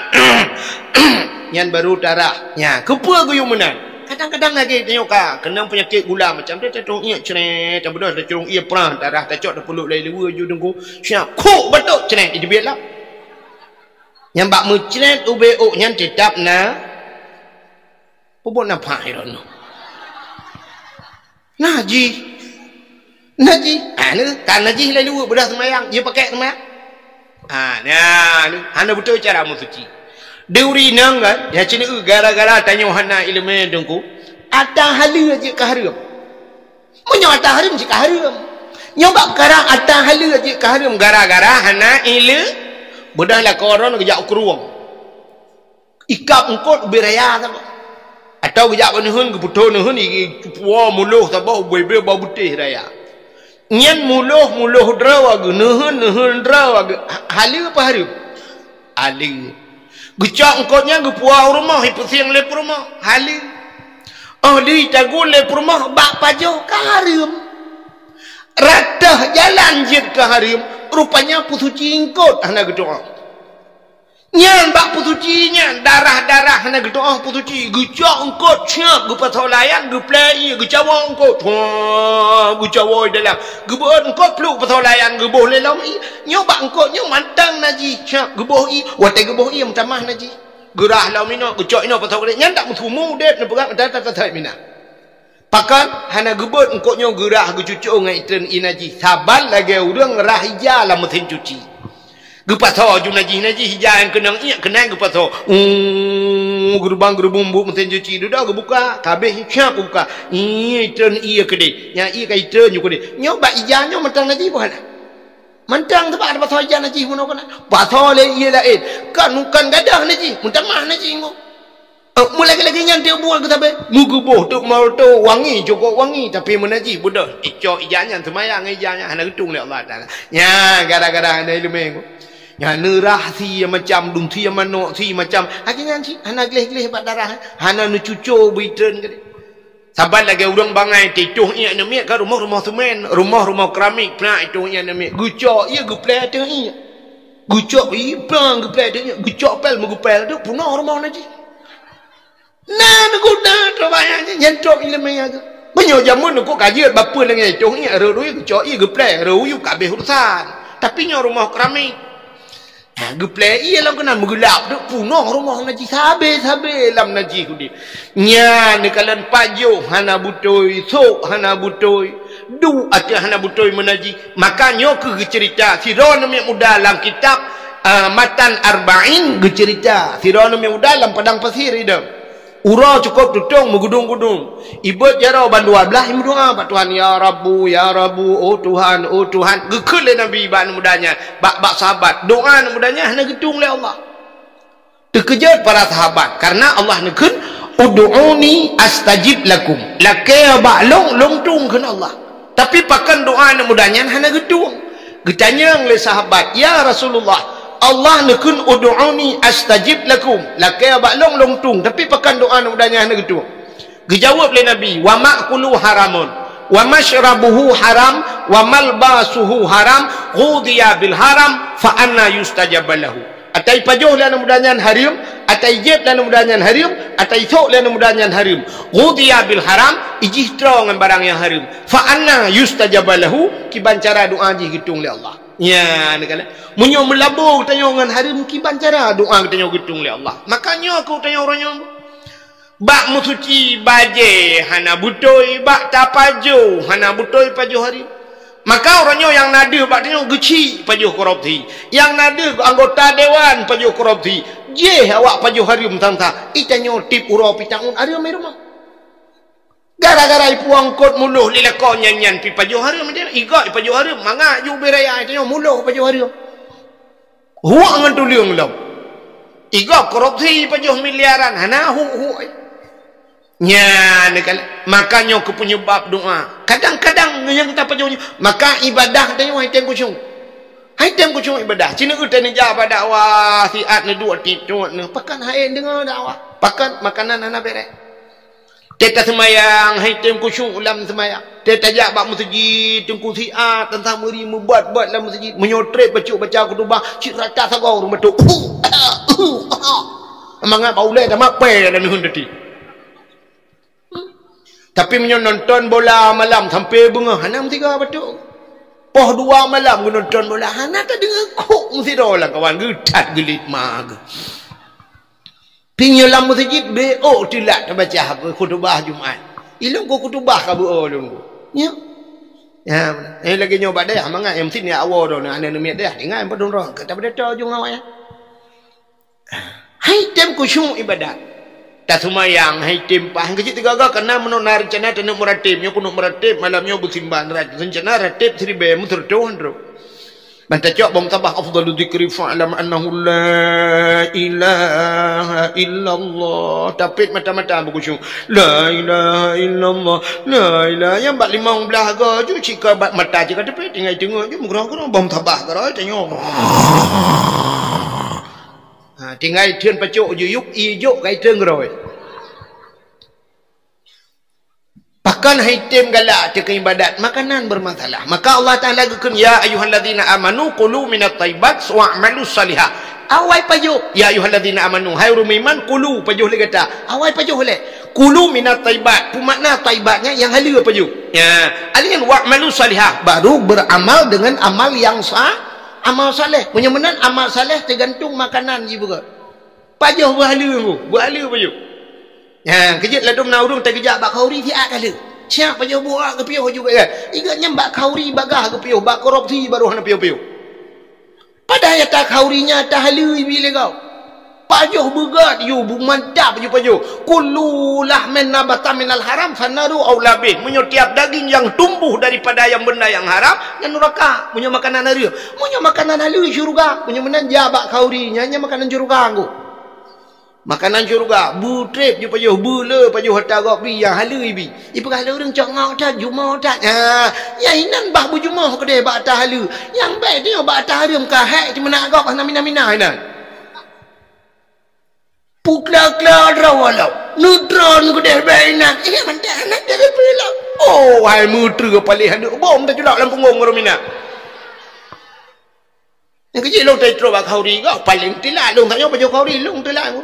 yang baru darah nya kepo guyu menan kadang-kadang lagi tengok kena penyakit gula macam dia tetung ia ceret tak betul tetung ia perah darah tacok dah peluk lai lewa ju dengku siap kok betul ceret itu biarlah yang bak mucret ubeo yang tetap na pupuk nampak I don't know Naji kan Naji lai lewa bedah semayang dia pakai semayang Hana betul cara musuci. Deuri nang kan, ya cini gara-gara tanya hana ilmu dengku. Ada halu aja keharam. Menyo ada haram je keharam. Nyoba sekarang ada halu aja keharam gara-gara hana ilmu. Bedahlah koron kejak keruang. Ikap engkot beraya sama. Atau kejak nuhun ke putu nuhun iki puah muluh sabah bebe bau putih raya. Nyan muluh draw ag nuhun draw ag halu apa haram? Halu. Gecak engkotnya ke puah rumah hipusiang le rumah halu. Oh li tagul le rumah bak pajo kaharam. Ratah jalan jid kaharam rupanya pusuci engkot hana gedoa. Nyan bak pusuci nyan darah-darah hana gedoa pusuci gecak engkot siap ge pasolayan ge play ge cawa engkot. Ge cawa dalam ge beun engkot peluk pasolayan ge boh le lam nyoba engkot nyo mantang naji siap ge boh i watai ge boh i tamah naji gerah lau mino gecak ino pasol nyan tak mutumu det ne pegang tak mina pakan hana ge beun engkot nyo gerah ge cucu ngai tren inaji sabal lagi urang rah hija la mesin cuci gepaso ju naji hija yang kenang iya kenang gepaso gerbang gerbumbu mesin cuci duda ge buka kabeh siap buka tren iya kede nya iya kai tren ju kede nyoba hija nyo mentang naji bukan mentang tempat ada pasal hija naji puno kana pasal le iya lain kan gadah naji mentang mah naji ngo mulai lagi nyantai buat kita be mugu boh tu mau tu wangi cukup wangi tapi menaji bodoh icok ijanya semayang ijanya hana getung le Allah Taala nya gara-gara hana ilmu ngo nya nerah si macam dung si manok si macam akhirnya si hana gleh-gleh bat darah hana nu cucu buitren gede saban lagi urang bangai tituh iya na mek ka rumah-rumah semen rumah-rumah keramik pula itu iya na mek gucok iya guplai tu iya gucok i pang guplai tu gucok pel mugupel tu punah rumah naji nah aku dah terbayangnya nyentok ilmu yang tu banyak jamun aku kajian bapa dengan itu iya rui gucok iya guplai rui kabeh urusan tapi nya rumah keramik geplay iya lam kena menggelap tu punah rumah naji sabe lam naji kudi nya ni kalan pajo hana butoi sok hana butoi du ati hana butoi menaji makanya ke cerita siron mi muda dalam kitab matan arba'in ge cerita siron mi muda dalam padang pasir ida ura cukup tutung megudung-gudung ibut jaro ban 12 berdoa pak Tuhan ya Rabbu oh Tuhan gekul le nabi ban mudanya bak sahabat doa mudanya hana gedung le Allah terkejut para sahabat karena Allah nekun ud'uni astajib lakum lakaya bak long tung kan Allah tapi pakan doa mudanya hana gedung getanya le sahabat ya Rasulullah Allah nekun ud'uni astajib lakum lakaya bak long tung tapi pakan doa mudanya hana gedung dijawab le nabi wa ma'kulu haramun wa mashrabuhu haram wa malbasuhu haram ghudiya bil haram fa anna yustajab lahu atai pajoh lana mudanyan harim atai jeb lana mudanyan harim atai sok lana mudanyan harim ghudiya bil haram ijih ngan barang yang harim fa anna yustajab lahu kiban cara doa ji hitung le Allah ya ni kala munyo melabur tanya ngan harim kiban cara doa tanya hitung le Allah makanya aku tanya orangnya bak musuci baje hana butoi bak tapajo hana butoi pajo hari maka orangnya yang nada bak tanya geci pajo korupsi yang nada anggota dewan pajo korupsi je awak pajo hari mentang-tang itanyo tip uro pitangun ada mai rumah gara-gara ipuang kot muluh lilakon nyanyan pi pajo hari dia iga pajo hari manga ju beraya itanyo muluh pajo hari huak ngan tuliung lam iga korupsi pajo miliaran hana hu nya makanya aku penyebab doa kadang-kadang yang kita penyebab maka ibadah tanya haitem kucung ibadah cina utan ni jawab dakwah siat ni dua tidur ni pakan hain dengar dakwah pakan makanan anak berek teta semayang haitem kucung ulam semayang teta jak bak masjid tengku siat tentang meri membuat dalam masjid menyotrep baca kutubah cik rata sagau rumah tu mangat baulai dah mapai dan hun tadi tapi nonton bola malam sampai bunga hana mesti ga betul poh 2 malam nonton bola hana tak dengar kok mesti dolah kawan getat gelit mag pinyolam masjid BO tilak baca khutbah Jumaat ilung ko khutbah ka BO lung nya Ya, lagi nyoba dah mangai em tin ya awal dah ana numiat dah ingat em padun roh kata pada tu jung awak ya. Hai tem kusyuk ibadat. Tak semayang hai tem pah kecil tiga kena menonar rencana tenuk meratib nyo kunuk meratib malamnya bersimban rencana ratib seribe mutur doan ro. Banta cok bom tabah afdalu dzikri fa'lam annahu la ilaha illallah. Tapit mata-mata berkusyuk. La ilaha illallah. La ilaha yang bak 15 ga ju cika bak mata cika tapit tinggal tengok ju mugrang-mugrang bom tabah garoi tengok. Tinggal thuyền pacuk ju yuk i juk kai trương rồi. Bahkan hitam galak ke ibadat makanan bermasalah. Maka Allah Taala guken ya ayyuhalladzina amanu qulu minat thayyibat wa'malus salihah. Awai pajuh ya ayyuhalladzina amanu hai rumiman qulu pajuh le kata. Awai pajuh le. Qulu minat thayyibat. Makna thayyibatnya yang halal pajuh. Ya, alin wa'malus salihah baru beramal dengan amal yang sah, amal saleh. Punya menan amal saleh tergantung makanan je juga. Pajuh berhala pajuh. Ya, kejut ladum naurung terkejak bak khauri tiak kala. Siap pajuh buah ke piuh juga kan. Ingatnya bak khauri bagah ke piuh, bak korupsi baru hana piuh-piuh. Padahal tak khaurinya tahlui bila kau. Pajuh begat you mantap pajuh. Kullu lahmin nabata minal haram fanaru aula bih. Munyo tiap daging yang tumbuh daripada yang benda yang haram yang neraka. Munyo makanan haria. Munyo makanan halui syurga. Munyo menan jabak khaurinya nya makanan syurga anggo. Makanan syurga butrip je pajuh bula pajuh hatta bi yang halui bi ipa kalau orang cak ngau tak jumaah tak ya hinan bah bujumah kedai bak ta halu yang baik dia bak ta harum ka hak cuma nak gok na mina hinan pukla rawalau nutron kedai bainan mantak anak dia pelau oh hai muter ke palih ada bom tak julak dalam punggung ro mina yang kecil long tai tro bak khauri kau paling tilak long tanya pajuh khauri long tilak aku.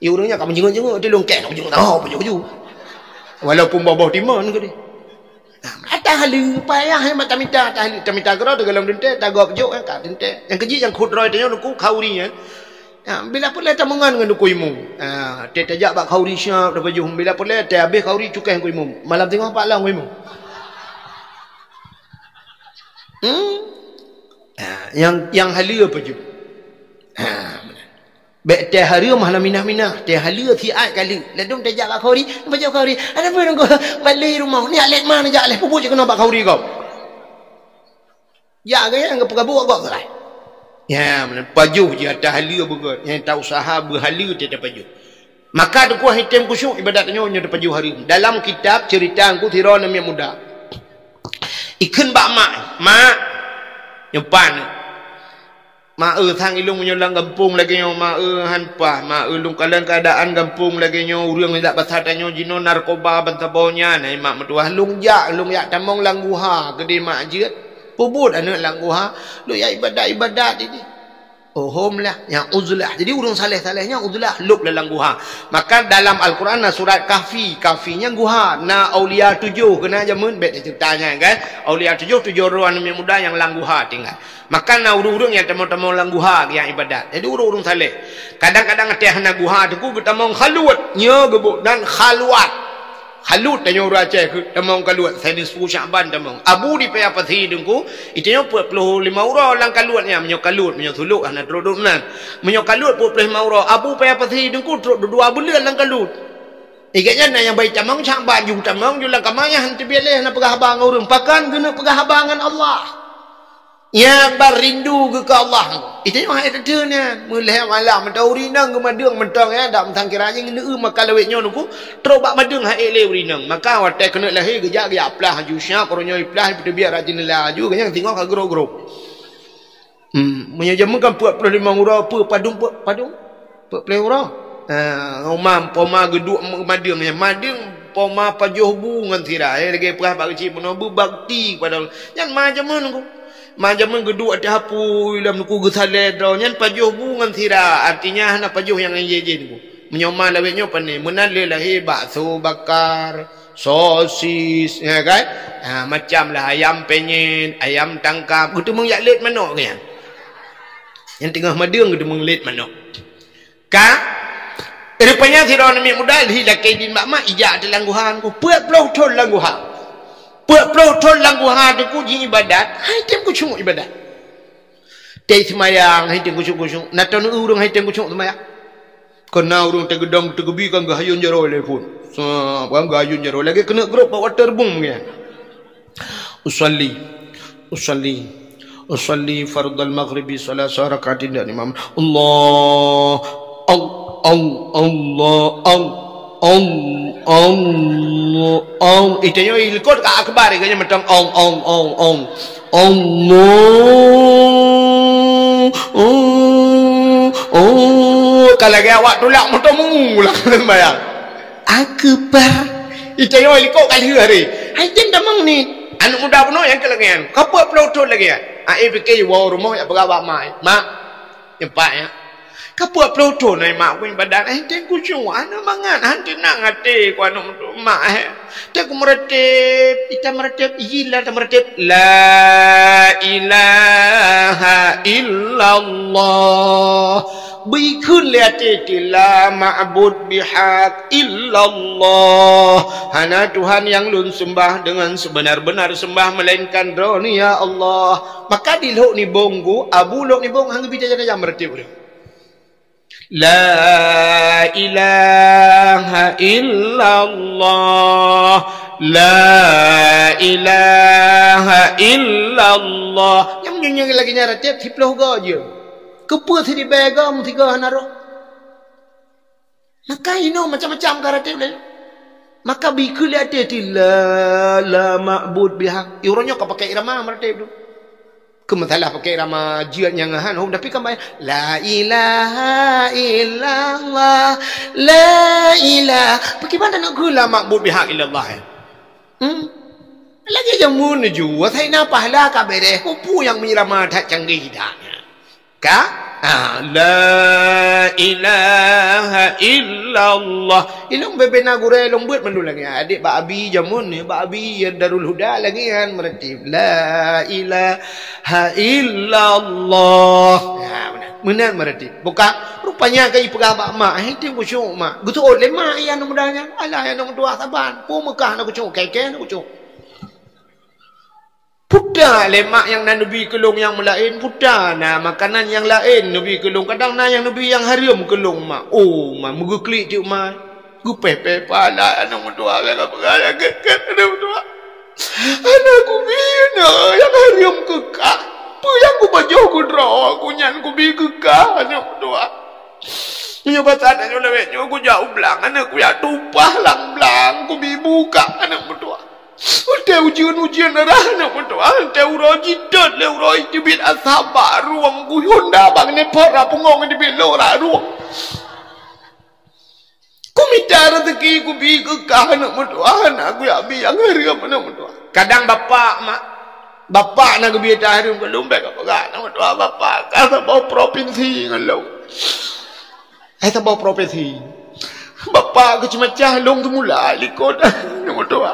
Ya orangnya kat menjenguk-jenguk dia longkek nak menjenguk tahu baju-baju. Walaupun bawah timan ke dia. Atas halu payah mata minta minta gerak dalam dentek tagak juk kat dentek. Yang kecil yang khudrai tanya nuku khauri kan. Bila pula tamungan dengan nuku imum. Dia tajak bak khauri syap dah baju. Bila pula dia habis khauri cukai ku imum. Malam tengok pak lang ku imum. Yang halu apa je? Baik teh hari mahla minah-minah teh hari tiat kali ladum tajak bak khauri baca khauri ada apa nunggu balik rumah ni alet mana jak leh pupuk je kena bak khauri kau ya gaya ngap gabuk kau salah ya pajuh je atas halia begot yang tak usaha berhala dia pajuh maka tu kuah hitam kusyuk ibadatnya nya pajuh hari dalam kitab cerita aku tiron namanya muda ikan bak mak nyepan mak thang ilung menyolang kampung lagi nyo mak hanpah mak lung kalan keadaan kampung lagi nyo urang hendak basatanyo jino narkoba bantabonya nai mak metuah lung yak tamong langguha gede mak jeut pubut anak langguha lu ya ibadat ini hom lah yang uzlah jadi urang saleh-salehnya uzlah luk dalam guha maka dalam Al-Quran surat kafinya guha na aulia 7 kena jamun bet ceritanya kan aulia 7 orang muda yang langguha tinggal maka na urung-urung yang temu-temu langguha yang ibadat jadi urung-urung saleh kadang-kadang teh na guha tu ketamong khalut nya gebuk dan khalwat halut tanya orang Aceh ke temong kaluat saya di 10 Syaban temong abu di payah pathi dengku itanya 45 orang lang kaluatnya menyo kalut menyo suluk ana troduk nan menyo kalut 45 orang abu payah pathi dengku truk 2 bulan lang kalut iganya na yang baik temong Syaban ju temong ju lang kamanya hanti bialeh na pegah abang urang pakan guna pegah abangan Allah ya barindu ke Allah itu yang ada nya mulai malam mentauri nang ke madung mentang ya dak mentang kiranya ngeu makalawetnya nuku terobak madung ha ele urinang maka watai kena lahir gejak ge aplah ju sya koronyo iplah biar rajin laju ganyang tengok ka gro-gro menyajamu kan 45 orang apa padung 40 orang umam poma geduk madungnya madung poma pajuh bungan tira lagi perah bak kecil menobu bakti padahal yang macam mana nuku macam geduk ada hapu dalam nuku gesale dronyan pajuh bungan tira artinya hana pajuh yang jeje nuku menyoma lawetnya pane menale lahir bakso bakar sosis ya kan macam lah ayam penyet ayam tangkap gitu mung yak let manok ke yang tengah madung gitu mung let manok ka rupanya tira nami muda hi lakai din mak ijak de langguhan ku 40 ton langguhan Peluk lang ku hati ku ji ibadat, hai tem ku cuma ibadat. Tei semayang hai tem ku cuma. Naton urung hai tem ku cuma semayang. Kena urung tegedam tegebi kan gayun jaro telefon. So, kan gayun jaro lagi kena grup water boom ya. Usalli fardal maghribi salat rakaat dan imam. Allah. Itu yang ilkot ke akbar kayaknya macam Allah. Kalau lagi awak tolak motor mengulang bayang. Akbar. Itu yang ilkot kali hari. Hai tem damang ni. Anak muda pun yang kelengian. Kapal pelotol lagi ya. Ai fikir wau rumah ya berapa mai. Mak. Empat ya. Kapal pelotol nai mak ku ibadat. Tem ku cuma ana mangan hanti nak ngate ku anak mak. Tem ku meretep, kita meretep ilah ta meretep la ilaha illallah. Bikun lihatiti la ma'bud bihaq illallah. Hana Tuhan yang lun sembah dengan sebenar-benar sembah melainkan Roni ya Allah. Maka di lok ni bonggu, abu lok ni bong hang bicara jam meretip dia. La ilaha illallah. La ilaha illallah. Yang nyanyi lagi nyaratip hiploh go je. Kepa di begam tiga naro. Maka ino macam-macam karatip le. Maka bikul ada ti la ma'bud bihaq. Iuronyo ka pakai irama meratip tu. Kematalah pakai irama jiat yang han hom tapi kan la ilaha illallah la ilaha. Bagaimana nak gula ma'bud bihaq illallah ya? Lagi jamun ju, saya napa lah kabere. Kupu yang menyirama tak canggih hidupnya. La ilaha illallah. Ilung bebena gure long buat mandul lagi. Adik Pak Abi jamun ni, Pak Abi Darul Huda lagi kan meretip. La ilaha illallah. Ya benar meretip. Buka rupanya kai pegah Pak Mak. Itu kucuk mak. Gitu oleh mak yang mudahnya. Alah yang dua saban. Pu Mekah nak kucuk keke nak kucuk. Pudah lemak yang Nabi kelung yang lain pudah na makanan yang lain Nabi kelung kadang na yang Nabi yang haram kelung mak. Oh mak mugu klik tu mak. Gu pepe pala anak mutua kalau perkara kekek anak mutua. Anakku bina yang haram kekak. Apa yang ku baju ku draw aku nyan ku bi kekak anak mutua. Nyoba sana nyoba nyoba ku jauh belang anak ku ya tupah lang belang ku bi buka anak mutua. Udah ujian darah nak betul. Udah uroji dot le uroji dibit asaba ruang ku Honda bang ne pora pungong dibit lora ruang. Ku minta rezeki ku bi ke anak betul. Anak ku ya bi yang haram anak betul. Kadang bapak mak bapak nak bi haram ke lumbek apa anak betul bapak kata bawa provinsi ngalau. Eta bawa provinsi. Bapak ke cimacah long tu mula likot anak betul.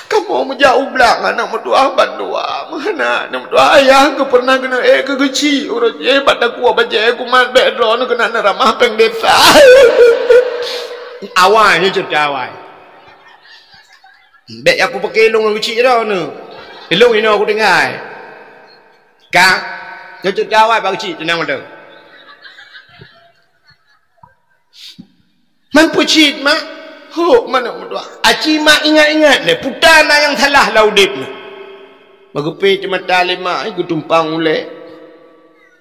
Kamu menjauh belang anak mertua bandua mana anak mertua ayah aku pernah kena kegeci urut pada aku baca aku mat bedron kena ramah peng desa awalnya cerita awal bek aku pakai long kecil dah ni long ini aku dengar kak cerita awal pak kecil tenang betul mampu cit mak. Oh, mana berdoa? Aci mak ingat-ingat le, putana yang salah laudip ni. Magupi cuma talima, aku tumpang ule.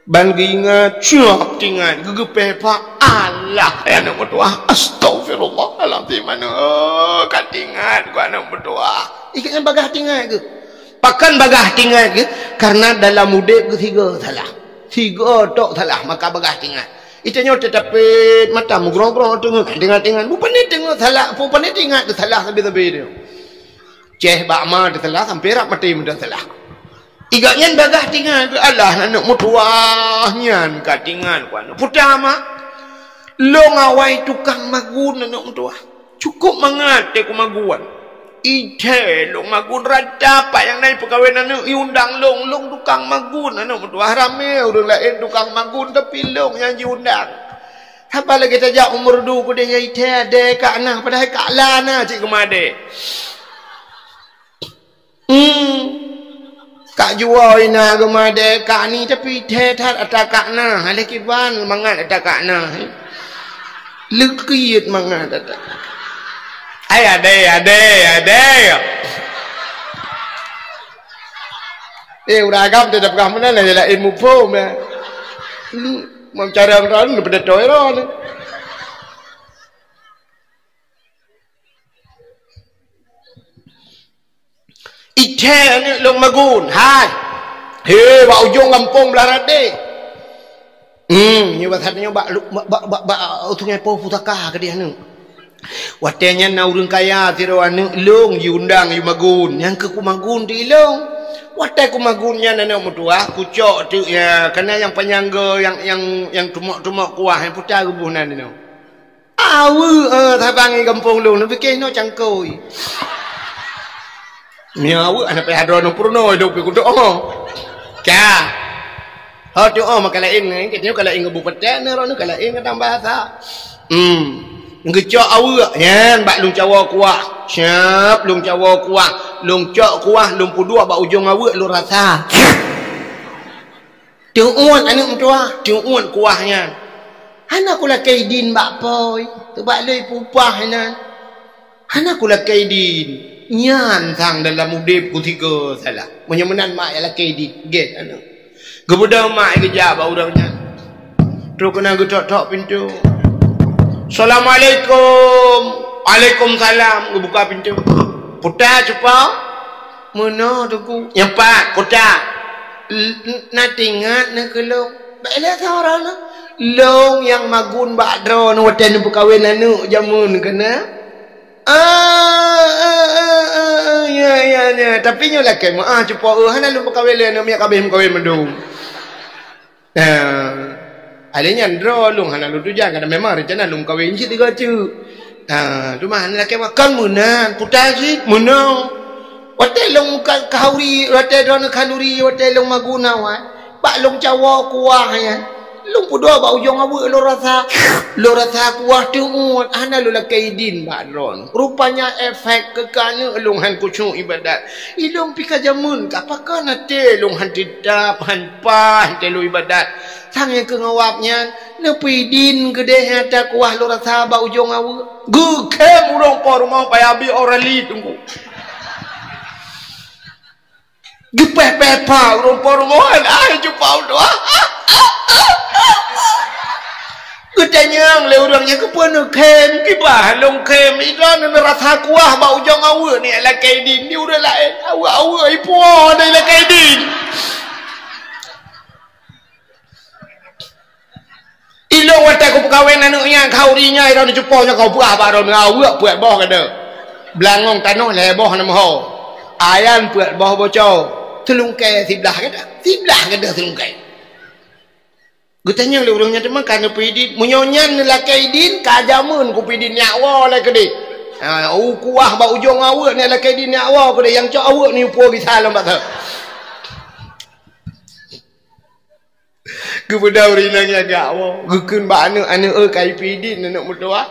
Banggi ingat, cuak tingat, gegepe pak Allah yang nak berdoa. Astagfirullahaladzim mana? Katingat gua nak berdoa. Ikatnya bagah tingat ke? Pakan bagah tingat ke? Karena dalam udip ketiga salah. Tiga tok salah, maka bagah tingat. Itanya tetapi mata mugrong-grong tengok bukan ni tengok salah bukan ni tengok salah sampai dia ceh bakma dia salah sampai rak mati mudah salah igaknya bagah tinggal Allah nak mutuahnya katingan kuan putama lo ngawai tukang magun nak mutuah cukup mangate ku maguan ite lo magun rada apa yang naik perkahwinan iundang long tukang magun anak mutuah rame orang lain tukang magun tapi long yang diundang apa lagi saja umur du ku dia ite ade kak nah padahal kak lana cik kemade Kak jual ina gemade kak ni tapi tetat atakak na ada kiban mangat atakak na lekit mangat atak ay ade udah agam tetap kamu na lah ilmu pom ya mau cari orang lain pada toiron ite ni long magun hai he wa ujung kampung belarade ni bahasanya bak utungai po putaka ke dia nu watenya na urang kaya tiro anu long diundang yu magun yang ke kumagun di long watai kumagunnya nana mutua kucok tu ya kena yang penyangga yang tumak kuah yang putar rubuhnan ni tabangi kampung long nu fikir no cangkoi miawu anak pehadron purno hidup ku doa ka ha doa makalain ni kita kalain ke bupati ni ron kalain ke tambah bahasa ngecok awu yan bak lung cawa kuah siap lung cawa kuah lung cok kuah lung pudua bak ujung awu lu rasa tuun anu tua tuun kuahnya anak kula kaidin bak poi tu bak lei pupah hanan anak kula kaidin nyan thang dalam udip ku tiga salah menyemenan mak ialah kaidin get anu gebuda mak kerja bau udahnya terus kena getok-tok pintu Assalamualaikum Waalaikumsalam buka pintu putar cepat mana tu ku nyampak kotak nak tingat nak kelong baiklah seorang lah long yang magun bakdro nu watan perkahwin anu jamun kena ya tapi nyo lah kemo cepat hana lu perkahwin anu miak kabeh perkahwin mendung adanya ndro lung hana lu tujan kada memang rencana lung kahwin si tiga cu tu mah hana kemo kan munan putar si muno wate long kahuri wate don kaluri wate long maguna wa bak long cawa kuah ya lung pudua ba ujung awu lo rasa kuah tu hana lu lakaidin ba ron rupanya efek kekanya lung han kucu ibadat ilung pika jamun kapaka nate lung han tidap han pa lu ibadat sang yang kengawapnya nepidin gede hata kuah lo rasa ba ujung awu gukem urang por mau payabi orali tunggu gepeh pa urang por mau ai jumpa doa ketanyang le urangnya ke pun kem kibah long kem idan rasa kuah ba ujung awu ni ala kaidin ni udah lain awu ipo dai la kaidin ilo wata ku perkahwin anaknya kaurinya idan ceponya kau buah ba ron awu puat boh kada blangong tanoh leboh nama ho ayan puat boh boco telung ke siblah kada telung ke gutanya le urangnya teman kana pidin munyonyan la kaidin kajamun ku pidin nyawa la kede kuah ba ujung awu ni la kaidin nyawa kede yang cok awu ni puo gi salam ba ta kepada orang yang nyawa gukun ba anu kai pidin anak mutua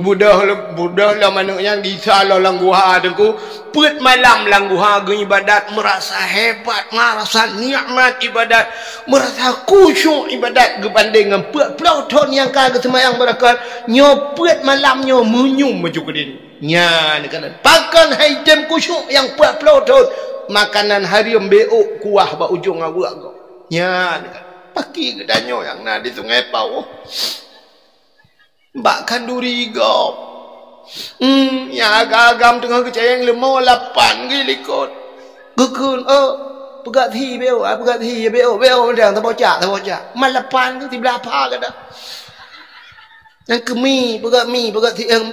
budah lah manuknya di salah langguha adengku put malam langguha ibadat merasa hebat merasa nikmat ibadat merasa khusyuk ibadat gebanding dengan put pelauton yang kagak semayang berakat nyoput malam nyo munyum maju ke diri nya kan pakan item khusyuk yang put pelauton makanan harium beuk kuah ba ujung awak kau nya paki gedanyo yang na di sungai pau Mbak kanduri go ya agam tengah kecayang lemau 8 gilikot gukun pegat thi beo mendang tabocak mal 8 tu 13 pa kada yang kemi pegat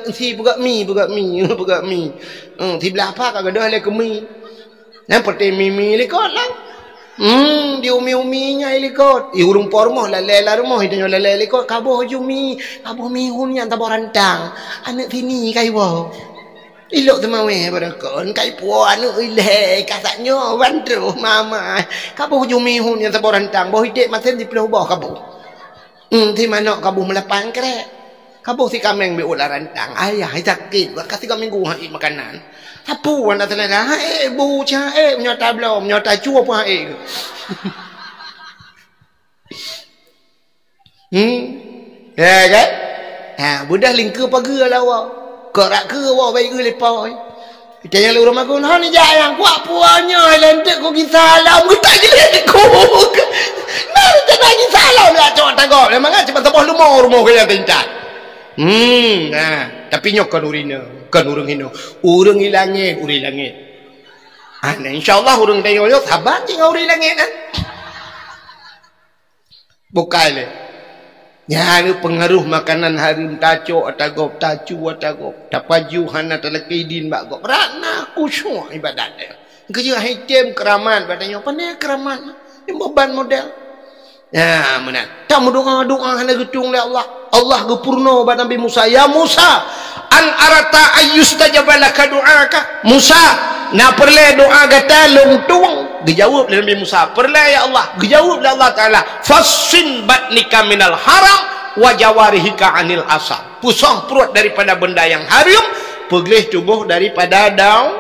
thi pegat mi 13 pa kada le kemi yang pete mimi likot lang di umi-uminya ilikot urung pormoh lela rumah hidupnya lela ilikot kaboh jumi kaboh mihun yang tabor rantang anak sini kai wo ilok temawe berakon kai puo anak ile kasaknya bantu mama kaboh jumi hun yang tabor rantang boh hidup masen di pulau boh kaboh ti manok kaboh melapan krek Kabur si kameng be ular rantang. Ayah sakit. Kasih kau minggu hai makanan. Tapu anda telah bu cha menyota belum menyota cua pun hai. Ya kan? Ha budak lingkar pagi lah awak. Kerak ke awak baik ke lepas. Kita yang lalu rumah aku, ni jangan kuat puanya, lentek kau pergi salam, kau tak jelas kau. Nah, kita tak pergi salam lah, cakap tangkap. Memang kan cepat tebah rumah kau yang tingkat. Nah, tapi nyok kan urina, kan urang hino. Urang hilangin, uri langit. Nah, insyaAllah urang tengok yo, sabar je uri langit kan. Bukan le. Ya, ni pengaruh makanan harim tacuk atagop tacu atagop tapaju hana talakidin bagop rana kusyuk ibadat dia kerja hitam keramat badannya pandai keramat ni beban model ya mana tak doa hana getung le Allah gepurno ba Nabi Musa ya Musa an arata ayyustajabalaka du'aka Musa na perle doa gata lungtung dijawab oleh Nabi Musa perle ya Allah dijawab oleh Allah Taala fasin batnika minal haram wa jawarihika anil asal pusong perut daripada benda yang haram pegelih tubuh daripada daun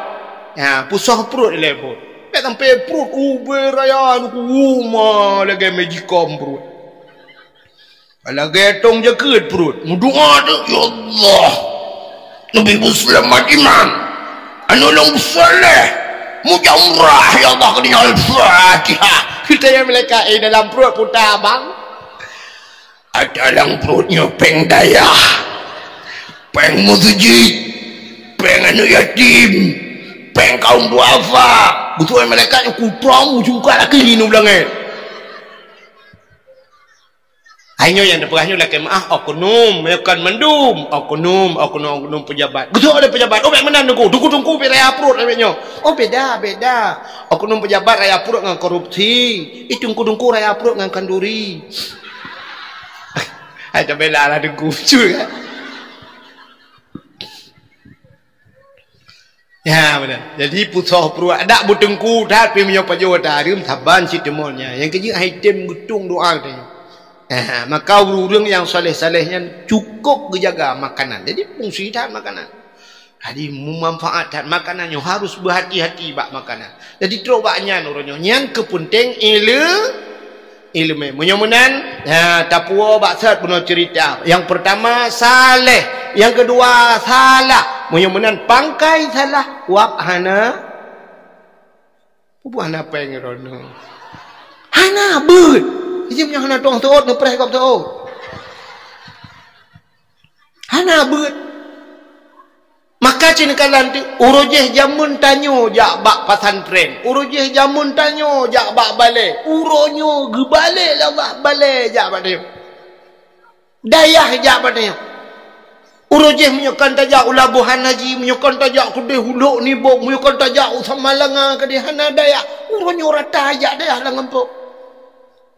ya pusong perut lebur sampai perut uberayan rumah lagi magicom perut lagi tong jaket perut doa tu ya Allah Nabi Muslim iman anolong saleh muja umrah ya Allah kena al-Fatihah kita yang mereka dalam perut putar abang dalam perutnya peng daya peng masjid peng anak yatim peng kaum duafa betul mereka yang kutramu juga lagi ini bilangnya hanya yang terperahnya lagi maaf okonum mekan mendum okonum pejabat betul ada pejabat baik mana tunggu raya perut namanya beda okonum pejabat raya perut dengan korupsi itu tunggu raya perut dengan kanduri ada bela lah tunggu juga ya benar jadi pusoh perut ada butengku tapi menyapa jauh tarim taban si demonnya yang kerja item gutung doa katanya maka orang yang saleh-salehnya cukup menjaga makanan jadi fungsi dah makanan jadi memanfaatkan makanannya harus berhati-hati bak makanan jadi terobaknya nurunnya yang kepenting ilmu menyomunan tapua baksat penuh cerita yang pertama saleh yang kedua salah menyomunan pangkai salah wak hana buah apa yang rono hana but dia punya hana tong teot nepres kau teot hana but maka cina kalan urujeh jamun tanyo jak bak pasantren urujeh jamun tanyo jak bak balik uronyo gebalik lah bak balik jak bak dia dayah jak bak dia urujeh menyokan tajak ulabuhan haji menyokan tajak kudih huluk ni bok menyokan tajak usamalanga kedih hana dayah uronyo rata jak dayah lah ngempuk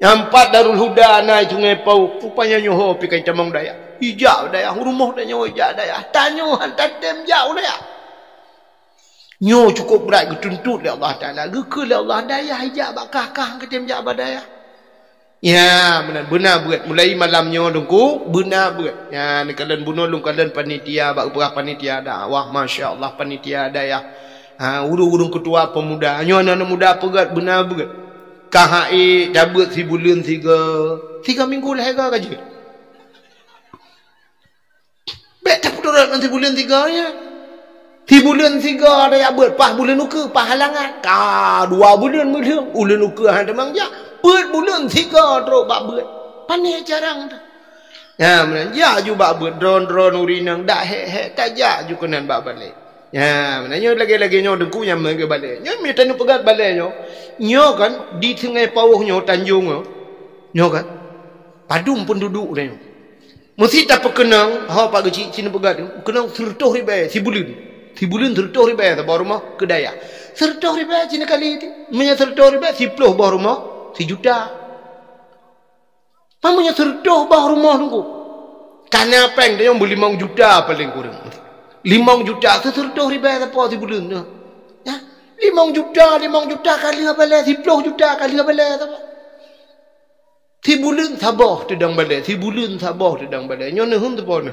yang empat Darul Huda naik sungai Pau rupanya nyoho pikai camang daya hijau daya rumah dan nyoho hijau daya tanyo hantar tem jauh daya nyoho cukup berat ketuntut oleh Allah Ta'ala gekul oleh Allah daya hijau bakah ke tem jauh badaya ya benar berat mulai malamnya dengku benar berat ya ni kalian bunuh lung kalian panitia bak berapa panitia dah wah Masya Allah panitia daya urung-urung ketua pemuda nyoho anak muda pegat benar berat KHI dapat 3 bulan 3 minggu lah harga kerja bet tak putus nanti bulan 3 nya 3 bulan 3 ada yang buat 4 bulan uka pahalangan 2 bulan mudah bulan uka ada mangja buat bulan 3 teruk bak buat panik jarang dah ya menanja juga buat drone urinang dak hek tajak juga nan bak balik ya, nyo lagi-lagi nyo dengku yang mereka balik. Nyo minta nyo pegat balik nyo kan di sungai Pauh nyo Tanjung nyo kan padum penduduk nyo. Mesti tak perkenang, Pak kecil Cina pegat kenang 100,000 si bulan 100,000 bawah rumah kedaya. 100,000 Cina kali itu. Punya 100,000 si puluh bawah rumah si juta. Pamunya 100 bawah rumah nunggu. Karena apa yang dia beli 5 juta paling kurang. 5 juta tu 100,000 apa si bulan tu. Ya, 5 juta kali apa 10 juta kali apa apa. Si bulan sabah tedang balik, si bulan sabah tedang balik. Nyo nehum tu pon.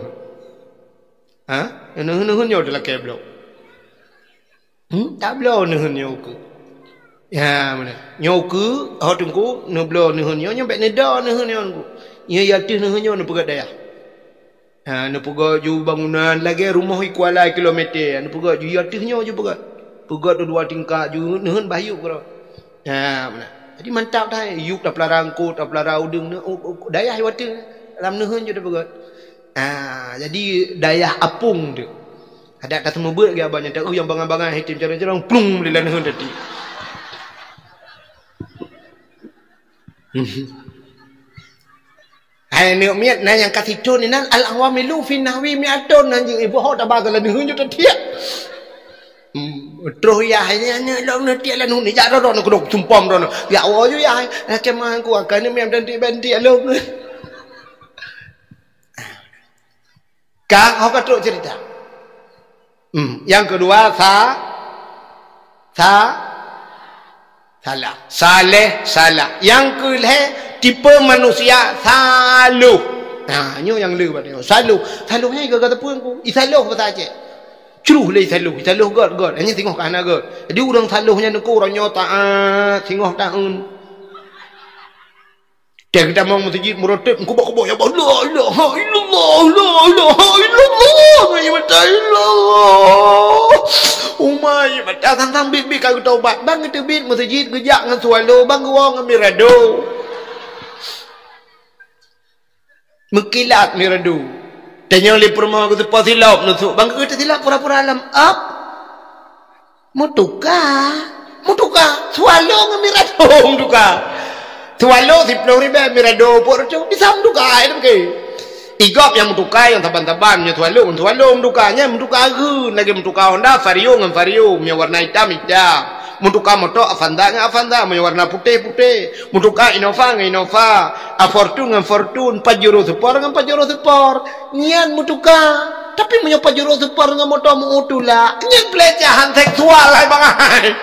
Ha? Nuhun nyo dah lakai belum. Tak belum nuhun nyo ke. Ya mana? Nyo ke, hau tunggu, nu belum nuhun nyo nyampe neda nuhun nyo ku. Ia yatis nuhun nyo nu pegat daya. Nu pegat ju bangunan lagi rumah ikualai kilometer. Nu pegat ju yatis nyo ju pegat. Pegat dua tingkat ju nuhun bayu ke. Ya mana? Jadi mantap dah. Yuk dah pelarang kot, dah pelarang udung. Daya yatis dalam nuhun je dah pegat. Jadi daya apung tu. Ada tak semua buat lagi abangnya. Tak yang bangang-bangang hitam jarang-jarang plung boleh lah nuhun tadi. Hai ni miat na yang kasih tu ni nan al-awamilu fi nahwi mi'atun anjing ibu hok tak bagal nuhun je tadi. Terus ya hanya long nanti lah nuhun ni jaro nak dok sumpam ron. Ya Allah ya kemah aku akan ni miam danti-banti along. Kau kata cerita. Yang kedua salah. Salah. Yang kedua tipe manusia saluh. Nyo yang lu pada saluh. Saluh ni kata pun aku. Isaluh kata aje. Curuh leh saluh. Saluh god. Hanya tengok ke anak god. Jadi orang saluhnya nak orang nyo taat tengok tahun. Dia kita mau masjid merotep kubak-kubak ya Allah ilaha illallah ya Allah umay mata sang bit kau taubat bang itu bit masjid gejak ngan sualo bang gua ngan mirado mekilat mirado tanya oleh perma ku tepa silap nusuk bang kita silap pura-pura alam up mutuka sualo ngan mirado mutuka Tualo si pelori be mirado porco disam dukai ke. Igop yang mendukai yang taban-taban nya tualo mendukanya menduka gu lagi menduka Honda Vario dengan Vario punya warna hitam. Menduka motor Avanza punya warna putih. Menduka Innova dengan Innova, Fortune dengan Fortune, Pajero Sport dengan Pajero Sport. Nyan menduka tapi punya Pajero Sport dengan motor mengutula. Nyan pelecehan seksual hai bang hai.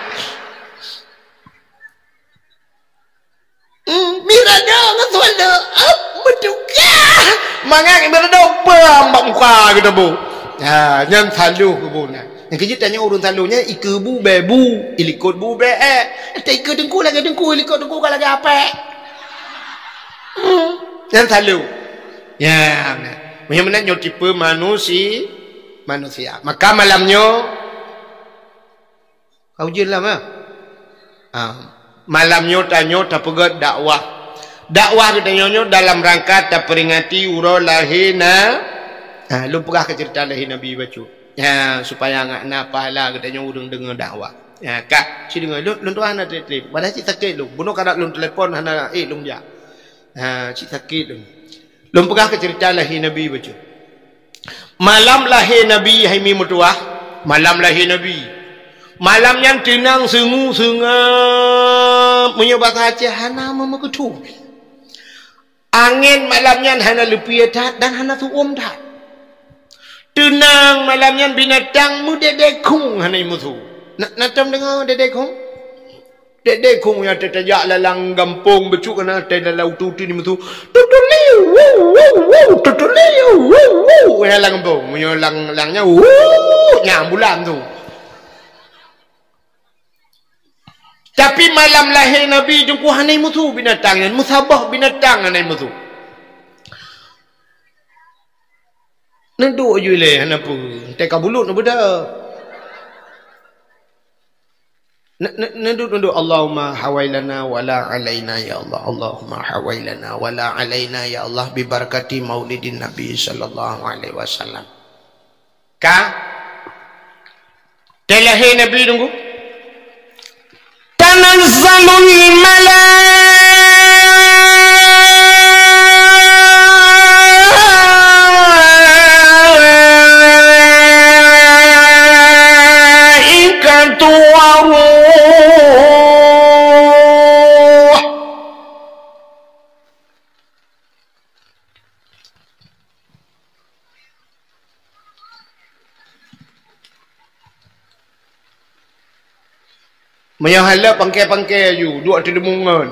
Mirado ngan sualo menduka mangang mirado bambak muka gitu bu nyan saluh kebunnya yang kejut tanya urun saluhnya ikebu bebu ilikut bu be tak ikut dengku lagi dengku ilikut dengku lagi apa nyan saluh ya mana nyo tipe manusia maka malamnya kau jelam malamnya tanyo tak pegat dakwah kita nyo dalam rangka tak peringati uro lahina lu pegah ke cerita lahir Nabi bacu supaya ngakna pahala kita nyo urang dengar dakwah kak si dengar lu tuan ada telefon pada cik sakit lu bunuh kada lu telefon hana lu dia cik sakit lu pegah ke cerita lahir Nabi bacu malam lahir Nabi hai mi mutuah malam lahir Nabi malam yang tenang sengap punya bahasa Aceh hana memakutu angin malamnya hana lepi tat dan hana tuum tat tenang malamnya binatang mu dedekung hana imutu natam dengar dedekung yang tertajak lalang gampung becuk kena dalau tu ni mutu tutuliu lalang gampung punya langnya nyambulan tu. Tapi malam lahir Nabi jengku hanai mutu binatang yang musabah binatang hanai mutu. Nenduk je le hana apa? Teka bulut apa dah? Nenduk Allahumma hawailana wala alaina ya Allah. Allahumma hawailana wala alaina ya Allah bi barakati maulidin Nabi sallallahu alaihi wasallam. Lahir Nabi tunggu. Tanazzalul malaikatu waruh. Menyahala pangkai-pangkai ayu, duk ada demungan.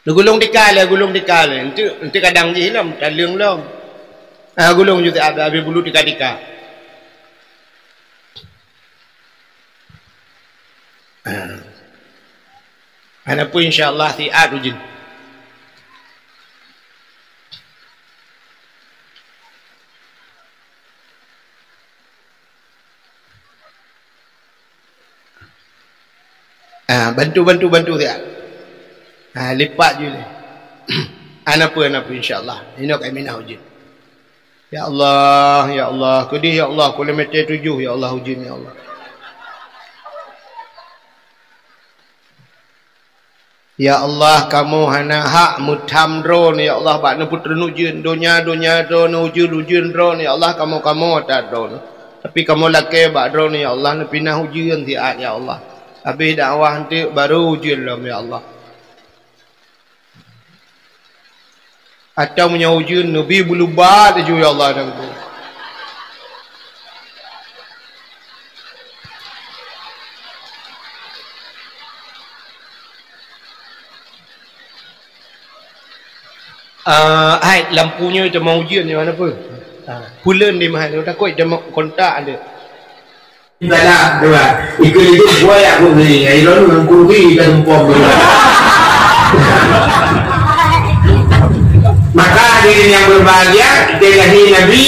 Gulung dikal nanti kadang je hilang tak leung long gulung juga habis bulu dikal ana pun insyaallah tiad ujin bantu tiad lipat je ni ana pun insyaallah ini kami nak ujin ya Allah kudi ya Allah kilometer 7 ya Allah ujin ya Allah ya Allah kamu hana hak mutam drone ya Allah bakna putra nujun dunia drone ujun drone ya Allah kamu tak drone tapi kamu laki bak drone ya Allah nak pindah ujun tiat ya Allah habis dakwah nanti baru ujun lah ya Allah atau punya ujun nabi bulu bat je ya Allah dan tu lampunya macam mau ujian ni mana pun pulen di mahal takut dia kontak ada tak nak tu lah ikut buaya pun ni lalu dengan kurbi dan empom maka hadirin yang berbahagia telahi Nabi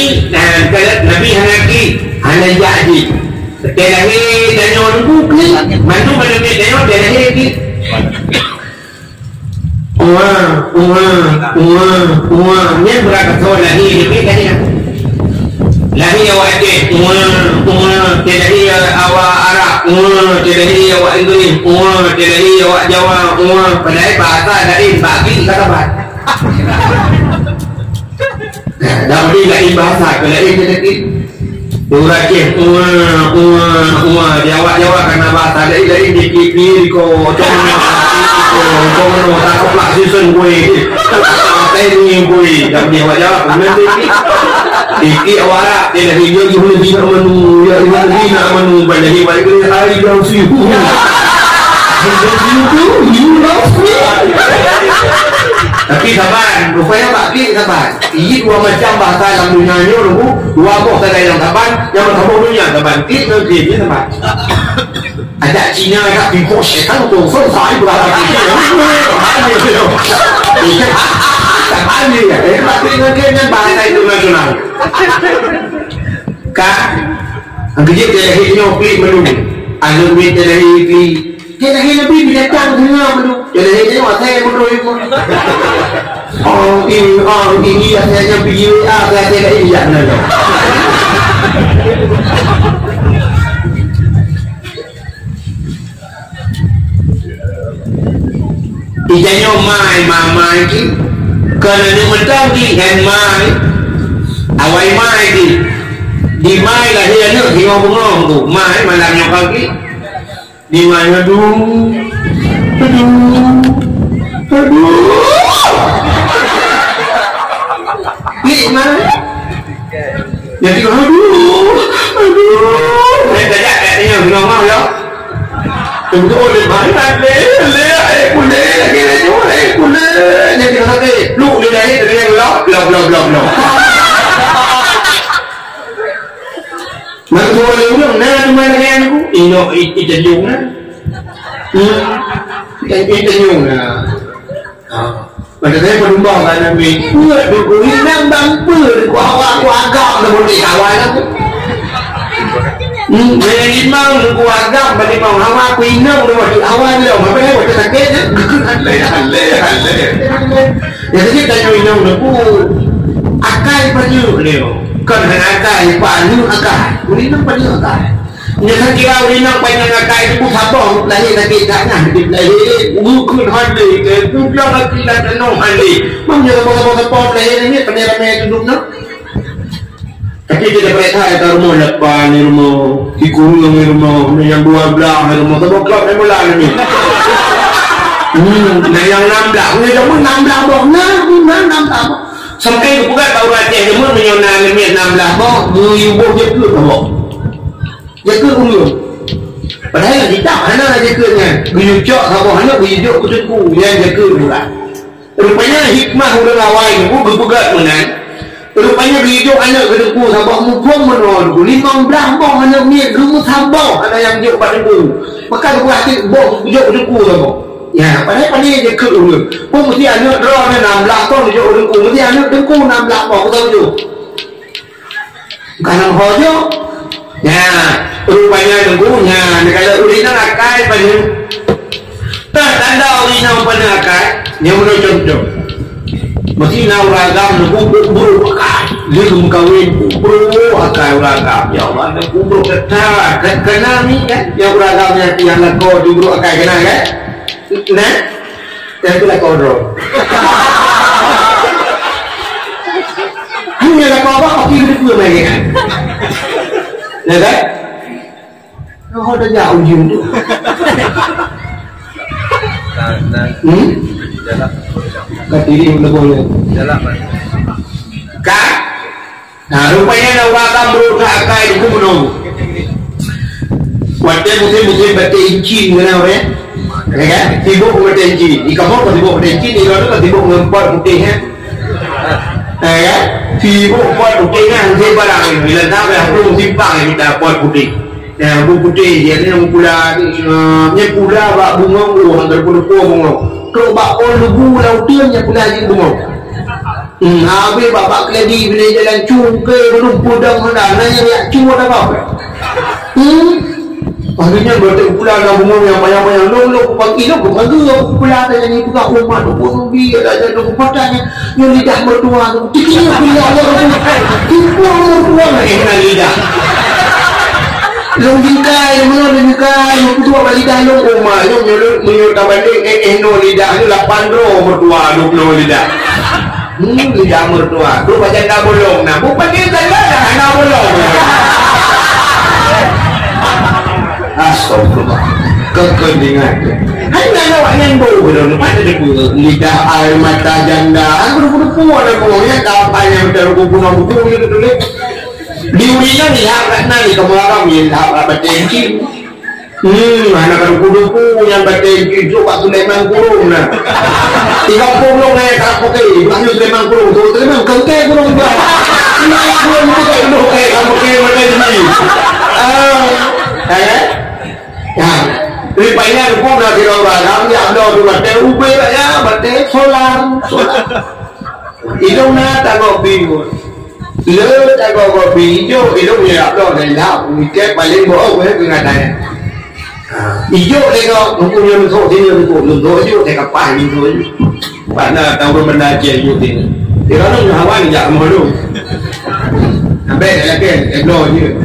Nabi Hanaki hana jadi telahi danyon bukli mandu menurut danyon telahi lagi ni berapa tahun lagi ni kan lagi awak telahi awak Arab telahi awak Inggeris telahi awak Jawa padahal bahasa lain bagi kata bahasa dah beri lain bahasa lain sedikit Durajih Jawa karena bahasa lain dikipir ko tak keplak susun gue ini gue dah beri awak Jawa dikit awak Arab dia dah hijau nak menu banyak balik ke hari jauh siu tapi sabar, rupanya tak klik sabar. Ini dua macam bahasa dalam dunia ni dua boh tadi yang sabar, yang bertemu dunia sabar. Klik dan klik ni sabar. Ada Cina ada Bangkok, kan tu selesai berapa kali. Tak ada ya. Tapi dengan bahasa internasional. Kak, kerja televisi klik menu. Anu klik televisi. Televisi lebih binatang dengar menu. Televisi saya bodoh itu. Ini rasanya video saya tidak ingat lagi. Ijanya mai ki kerana dia mentang di hand mai awai mai di mai lah dia nak bengong tu mai malam yang pagi di mai aduh ni mai jadi aduh saya tajak kat dia bengong mau ya tunggu oleh mana le boleh lagi boleh jadi nanti lu dia dah dari yang blok mana boleh ulang nah cuma dengan aku ino itajung nah itajung nah pada saya penumbang kan Nabi hilang bangpur kuawak agak dah boleh kawan aku Dengan imam nunggu agam bagi mau hawa aku inam udah waktu awal dia apa dia waktu sakit halai ya jadi tanya inam nunggu akal panju dia kan akal panju akal inam panju akal dia kira inam panju akal itu sabong lahir sakit tangan lahir bukan handi ke tujuan lagi dan tenung handi mamnya apa lahir ini ramai duduk nak tapi tidak percaya kalau rumah lepas ni rumah dikurung ni rumah yang 12 ni rumah tak klub ni mula ni yang 16 ni cuma 16 boh nah 16 sampai bukan tahu Aceh cuma menyona ni 16 boh you boh je ke boh kita mana jakanya guyucok sama hanya guyucok kucingku yang jaga pula rupanya hikmah udah ngawai aku berpegat menan rupanya guyucok anak kucingku sama mukong menonku 15 bong anak ni gemuk sambau ada yang jok padaku maka aku hati bong guyucok kucingku sama ya padahal dia jaga dulu pun mesti anak draw ni 16 bong guyucok kucingku mesti anak kucingku 16 bong aku tahu tu kanan hojo ya rupanya tenggunya kalau urina akai pada tak tanda urina pada akai yang menurut contoh mesti nak ragam kubur akai dia kawin kubur akai ragam ya Allah nak kubur ketat kena ni kan yang ragamnya yang lako kubur akai kena kan nah yang tu lako drop hanya lako apa kaki berdua lagi kan ya kan kau dah jauh ujung tu. Kat diri boleh. Jalan. Kak. Nah, rupanya nak orang berusaha akai itu menunggu. Waktu musim batik incin kena orang. Ya kan? Sibuk batik incin. Di kamu kau sibuk batik incin, di luar kau sibuk ngempot putih kan? Ya kan? Sibuk pot putih kan, musim barang ini. Bila sampai aku simpang kita pot putih. Ya, bunga putih dia ni pula ni pula bak bunga lu antara pula bunga. Kalau bak on lugu lautiannya pula je bunga. Habis bak keladi bila jalan cungke belum pudang hendak nanya dia cuma dah apa. Akhirnya berarti pula ada bunga yang banyak-banyak lu pagi lu pagi pula ada yang buka rumah tu pun bi ada tu patahnya yang lidah mertua tu. Tiknya bila Allah tu mertua nak lidah. Long bingkai, mana bingkai, yang kedua balik dah long rumah, long menyuruh kabanding, no lidah, ni 8 roh mertua, 20 lidah. Lidah mertua, tu macam dah bolong, nah, bukan dia tak ada, dah bolong. Astagfirullah, kekeningan. Hanya awak yang bolong, mana dia lidah air mata janda, aku puan aku, yang kapan yang terhubung itu tulis. Diurina ni hak nak ni kamu orang ni hak batenci. Anak kan kudu yang batenci tu Pak Sulaiman kurung nah. 30 tak pakai, Pak Sulaiman kurung tu Sulaiman kengke kurung dia. Naik kurung tu kamu ke macam ni. Ya. Rupanya aku dah di orang dia ada tu baten ube ya, baten solar. Itu nak tak kau bingung. Lỡ ta có bị vô thì lúc gì đó rồi này nào cái bài lên bộ với cái ngày này đi vô đây có cũng như mình thôi thì mình cũng đừng thôi chứ thì gặp bài mình thôi bạn là tao mình là chơi vô thì đó nó hào quang dạ mới luôn bé này là cái em lo như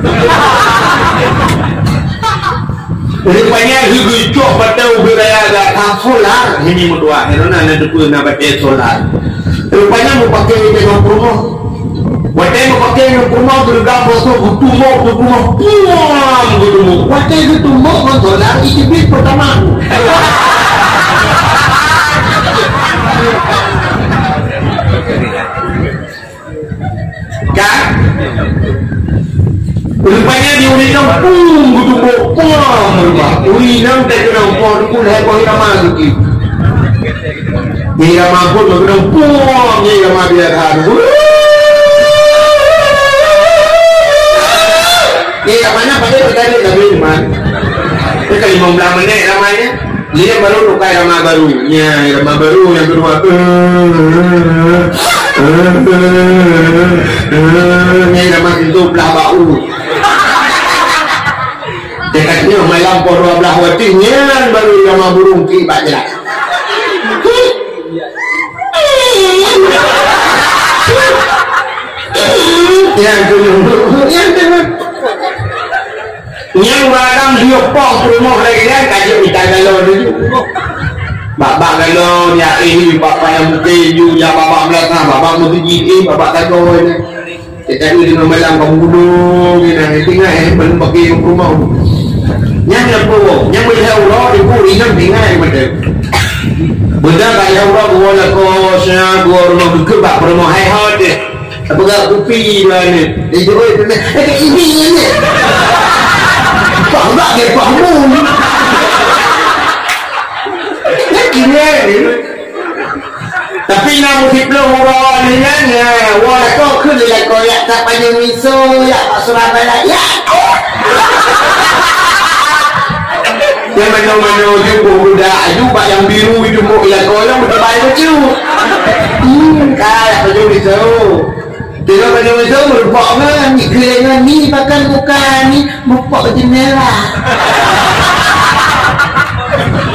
Jadi banyak hijau pada ubaya ada solar ini mudua, ini nana tu nak pakai solar. Rupanya mau pakai dengan rumah. Watai mau pakai dengan rumah bergam bosok butuh puam butuh. Watai itu mau dengan solar itu bit pertama. Kan? Rupanya diurinam butuh puam berubah. Urinam tak kena puam pun heboh irama lagi. Irama pun kena puam irama biar haru. Iramanya pada berkali lagi man. Kita 15 menit ramanya. Dia baru tukar irama baru. Ya irama baru yang kedua. Ini irama itu belah bau. Dekatnya malam por 12 watinya baru irama burung ki pak jelas. Yang barang dia pong rumah lagi kan kaji kita galau dulu. Bapak galau ya ini bapak yang keju ya bapak belakang bapak mesti gigi bapak galau ini. Kita ini dengan malam kamu duduk ini tinggal belum pakai rumah. Yang apa? Yang melihat Allah di puri kan tinggal macam. Benda kaya Allah gua kosnya gua rumah berkebak rumah hai hot deh. Apa gak kopi mana? Dia jual ini ni. Bangga dia bangun. musik belum orang ni kan wah kauขึ้นเลยkau ya tak payah miso ya Pak Surabaya ya yang mana-mana juga budak juga yang biru itu ya kau yang berbaik lucu kayak payah miso tidak payah miso merupak kan ni kelengan ni bahkan bukan ni merupak jendela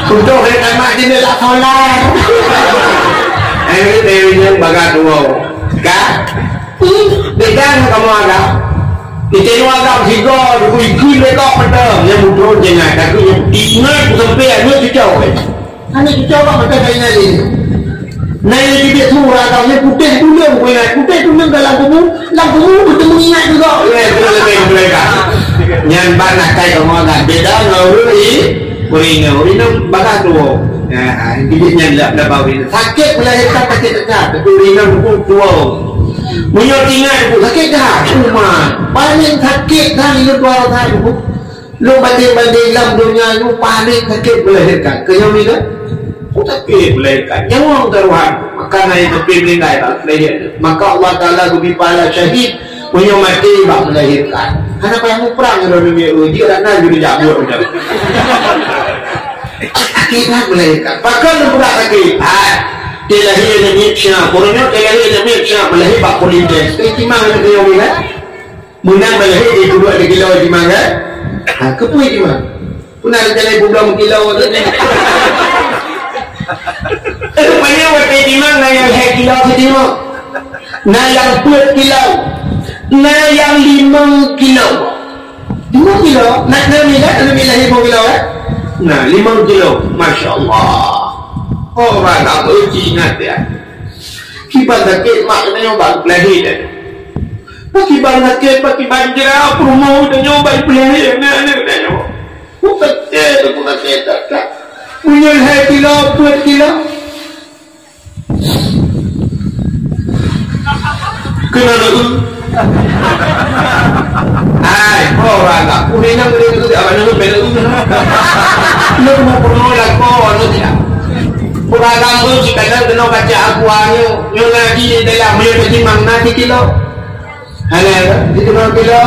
untuk hemat jendela solar ini dewinya bagat dua kan dekan kamu ada di tengah agak tiga ikut mereka pada yang mudah jangan tapi yang ingat sampai ada jauh hanya jauh apa kayaknya ini naik dia surah kalau putih dulu putih dulu dalam kubu betul ingat juga lebih mereka yang banyak kayak kamu agak beda ngawuri Urina bagat dua bibitnya tidak bawin sakit melahirkan sakit dekat tapi urina dua punya tinggal sakit dah cuma paling sakit dah hidup dua tahun lu banding-banding dalam dunia lu paling sakit melahirkan kenyang ni kan sakit melahirkan yang orang taruhan makanya itu pilih maka Allah Ta'ala lebih pala syahid punya mati bak melahirkan kenapa yang perang dunia dia nak nak jadi jabur kita melahirkan bahkan budak sakit dia lahir dan mirsya koronyok dia lahir dan mirsya melahir bak kulides timang yang dia bilang menang melahir dia duduk ada kilau timang kan kepui timang pun ada jalan budak kilau rupanya waktu timang na yang hai kilau setimang na yang 4 kilau na yang 5 kilau 5 kilau nak nabi kan nabi lahir 5 kilau kan nah 5 kilo Masya Allah orang tak berhenti ingat ya kiban sakit maknanya bang lahir dan kiban sakit pakai banjir apa mau dan nyoba pelahir anak-anak dan nyoba bukan tak punya 2 kilo 4 kilo kena lalu orang tak boleh nak beri itu apa nama bela itu lu mau perlu lakukan lu tidak orang tu jika nak kena baca akuannya nyo lagi dalam dia timang nanti kilo hana itu kilo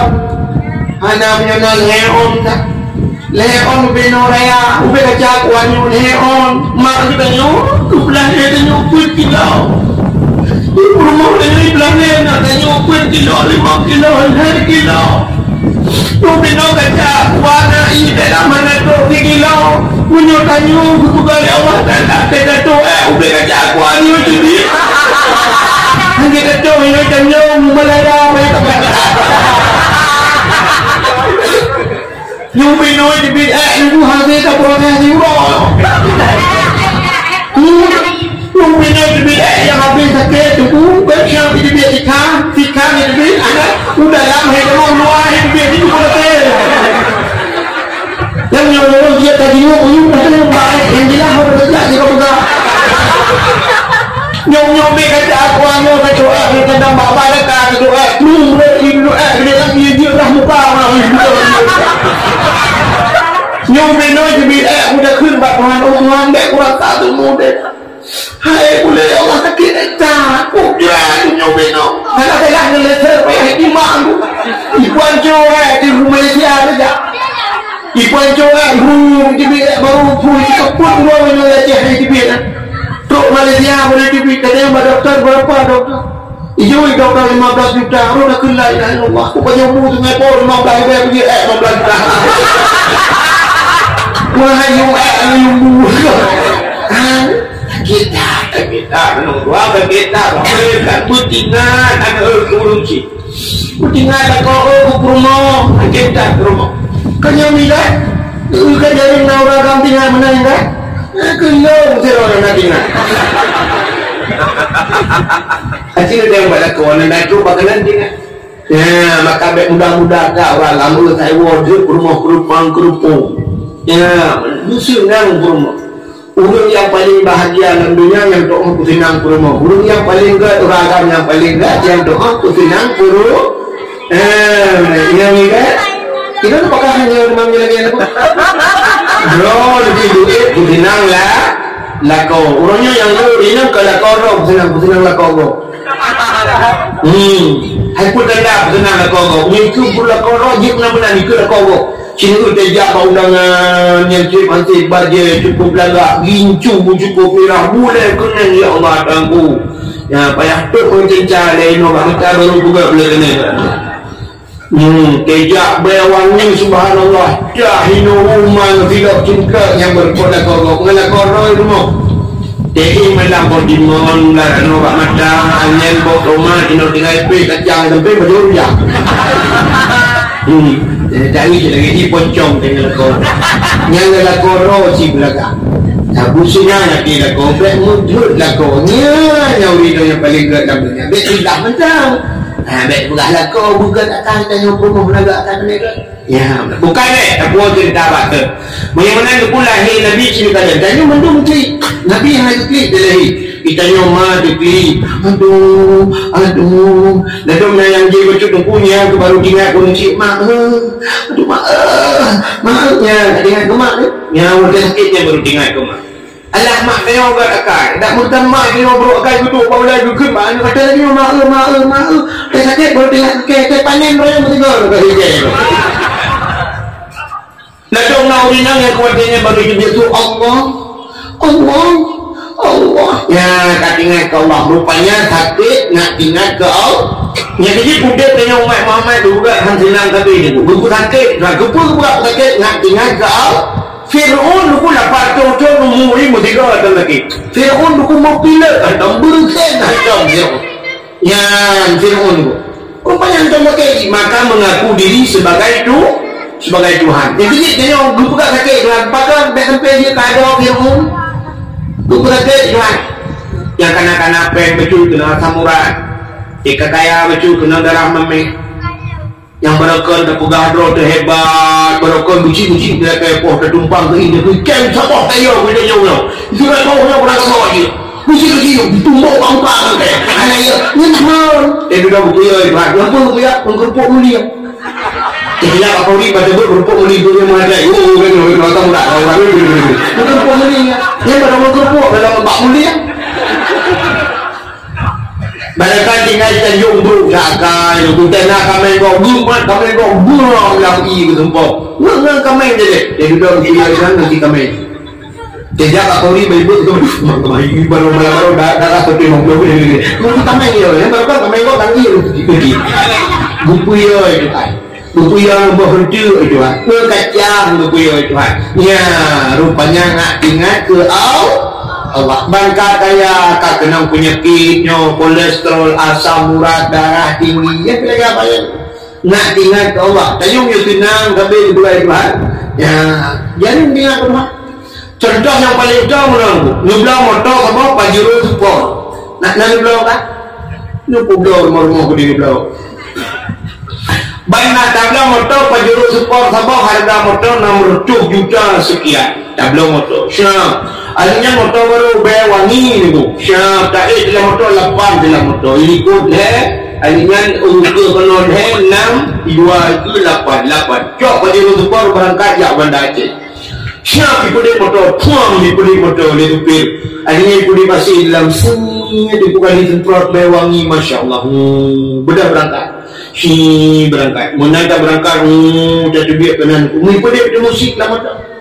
hana punya leon tak leon beno raya ube baca akuannya leon mak kita nyo belah dia nyo pun kilo rumah ini belanja nak tanya pun kilo 5 kilo 2 kilo tu bina kata warna ini dalam mana tu 3 kilo punya tanya buku kali Allah tak kata tu udah kata aku ani tu dia hanya kata ini tanya melada mereka you bina di bid lu hasil tak proses euro Yung pinag-ibig yang habis sakit itu bersiang ibig ikan ibig anak udah lama hidup luar ibig itu betul yang nyolong dia tadi yung betul baik yang jelas harus berjaya jika buka nyong kata aku anu berdoa tentang bapak dekat doa doa dia lagi dia dah muka nyong pinag-ibig udahขึ้นบัตรTuhan Tuhan dek kurang satu muda hai boleh Allah sakit tak punya nyobeno kalau dah ngeleser payah di malu ibuan cowok di Malaysia saja ibuan cowok rumah di baru pun keput rumah Malaysia di biar tok Malaysia boleh di biar katanya doktor berapa doktor ijo doktor 15 juta orang dah kena ya Allah pokoknya umur tu ngepor 15 juta 15 juta wahai yung kita menunggu apa kita kan putingan ada urusi putingan kau rumah kita rumah kanya mila kan dari naura gampingan mana enggak kena orang nadingan hasil dia pada kawan dan itu bagaimana dengan ya maka mudah-mudah tak orang lalu saya wajib rumah kerupang ya musim nang rumah urang yang paling bahagia dalam dunia yang doa kusinang kurma urang yang paling enggak ragam yang paling enggak yang doa kusinang kuru yang enggak kita apakah hanya memang lagi apa bro lebih duit kusinang lah Lakau. Orangnya yang ini ke lakau senang lakau. Hai pun tanda senang lakau. Itu pun lakau dia benar-benar ni ke lakau. Sini tu tejak undangan yang cip baje cukup belagak gincu cukup pirah boleh kena ya Allah tanggu. Ya payah tu pun cincang lain orang kita baru juga boleh kena. Tejak bewangi subhanallah jahinu rumah filak cinta yang berkodak korok mengalah korok itu mau tehi melang kodimon lah nombak mata anjen bok rumah kino tinggal pe kacang sampai berjuru ya dari lagi di poncong dengan korok yang adalah korok si belakang busuknya nak kira korok mudut lah koroknya nyawi yang paling gerak namanya betul tak macam baik bukan lah kau bukan akan tanya rumah belagak akan mereka ya bukan tak buat cerita apa bagaimana pula lahir Nabi cerita tanya mendung klik Nabi yang lagi klik dia lahir kita nyoma dia klik aduh lalu yang dia baca tungkunya aku baru ingat kunci aduh maafnya ingat ke mak yang udah sakitnya baru ingat ke mak alah mak tengok kat akal tak murtan mak tengok bro akal duduk bawa lagi ke mak kata lagi mak dia sakit baru tengok ke panen raya betul nak dong nak urinang yang kuatnya baru dia tu Allah ya tak ingat ke Allah rupanya sakit nak ingat ke Allah yang jadi budak tengok umat Muhammad juga senang kata ni buku sakit nak kepul buat sakit nak ingat ke Allah Fir'aun luku lapat cong-cong umuri mutiga atau lagi Fir'aun luku mau pilih atau berken atau yang Fir'aun luku rupanya atau lagi maka mengaku diri sebagai Tuhan jadi dia orang buka sakit Tuhan padahal sampai dia tak ada Fir'aun buka sakit Tuhan yang kanak-kanak pen betul kena samurai ikat kaya betul kena darah memeh yang berokon ke pegah tu hebat berokon buci-buci dia kayak poh tertumpang ke ini ke kem sabah tayo dia nyaw itu nak tahu nak nak tahu dia buci-buci tumbang pangpang kayak ana ya nyemor sudah buku ya Tuhan apa ya mengkerupuk mulia dia apa ni pada berkerupuk mulia tu yang ada kan tahu tak mengkerupuk mulia dia pada mengkerupuk dalam bak mulia Balakan tinggal Tanjung Bro jaga itu kita nak kami kau gumat kami kau burung yang i ke tempat ngan kami je dia duduk di sana nanti kami dia tak tahu ni beribut tu baru dah seperti nombor ni nanti kami dia baru kami kau tangi itu buku ya itu kan buku yang berhenti itu kan kacang buku ya itu kan ya rupanya nak ingat ke Allah bangka kaya tak kena penyakitnya kolesterol asam urat darah tinggi ya kira apa ya nak ingat ke Allah tayung yang tenang tapi dua Tuhan ya jangan ingat ke Tuhan contoh yang paling utama menanggu nublah motor apa pajero support nak nublah kan nublah rumah-rumah ku di nublah banyak tabla motor pajero support apa harga motor 600 juta sekian tabla motor syah akhirnya motor baru bayar wangi ni bu syah tak dalam motor 8 dalam motor ikut akhirnya ukur penon 6 2 itu 8 cok pajero support berangkat jak Bandar Aceh syah ipudi motor puang ipudi motor ni tupir akhirnya ipudi masih dalam sunyi dibuka di semprot bayar wangi Masya Allah bedah berangkat berangkat menanda berangkat jatuh biar kanan ipudi musik lah motor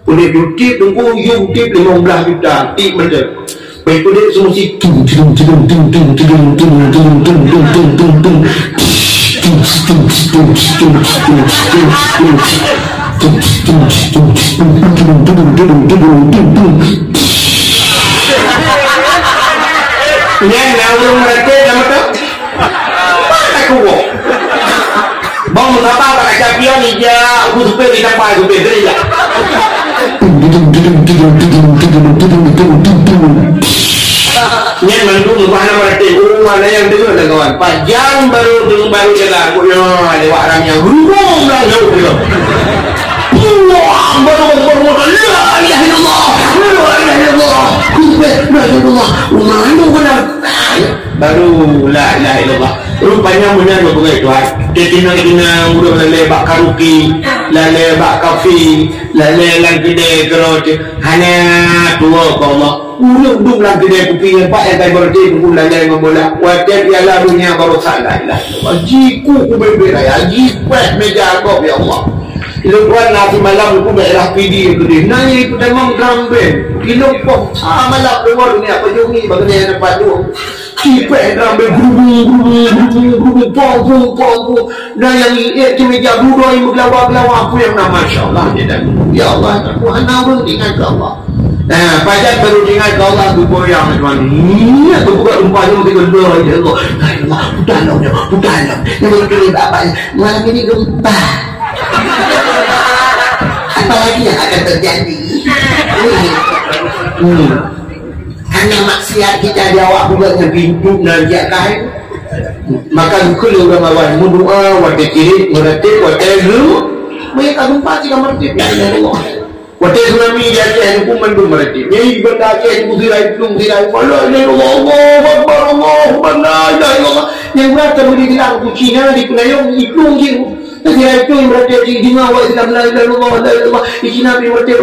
pudi tip tunggu YouTube 15 juta tip betul baik pudi musik yang lalu mereka nama tu mana kuat bang apa tak capion ni dia aku supaya kita pakai supaya dia yang mendung mana mereka mana yang dengar dah kawan panjang baru jalan aku yang lewat orang yang rumong lah jauh tu baru la ilaha illallah la ilaha illallah mana kena baru la ilaha illallah. Rupanya benar begitu Tuhan. Dia kena udah lalai bak karuki, lalai bak kafi, lalai lagi deh kalau hanya dua Allah. Duduk lagi deh kuping pak yang kayak berarti pun lalai membola. Wajib ialah dunia baru salah ilaha illallah. Jiku ku berbeda, jipet meja kau ya Allah. Ilukuan nasi malam aku daerah PD gede. Nanya itu demam dramben. Ilukok malam keluar ni apa jungi bagian dapat tu. Cipek dramben guru pong. Dan yang ini tu meja dua yang berlawa aku yang nama Masya-Allah dia dah. Ya Allah aku hana pun ingat ke Allah. Nah, pajak baru ingat ke Allah tu boyang tuan. Ini aku buka rumpanya mesti gedor aja kok. Allah putalah. Yang betul apa malam ini gempa. Apalagi yang akan terjadi karena maksiat kita jawab juga dengan pintu najak kain maka kalau orang awal berdoa wadah kiri meratib wadah dulu mereka gempa jika meratib ya Allah wadah tsunami jatuh hukuman pun meratib ini benda ke muzirai Allah yang berata boleh bilang tu Cina di Penayong ikung je Ketika itu yang berada di dunia wa Islam la ilaha illallah iki nabi berada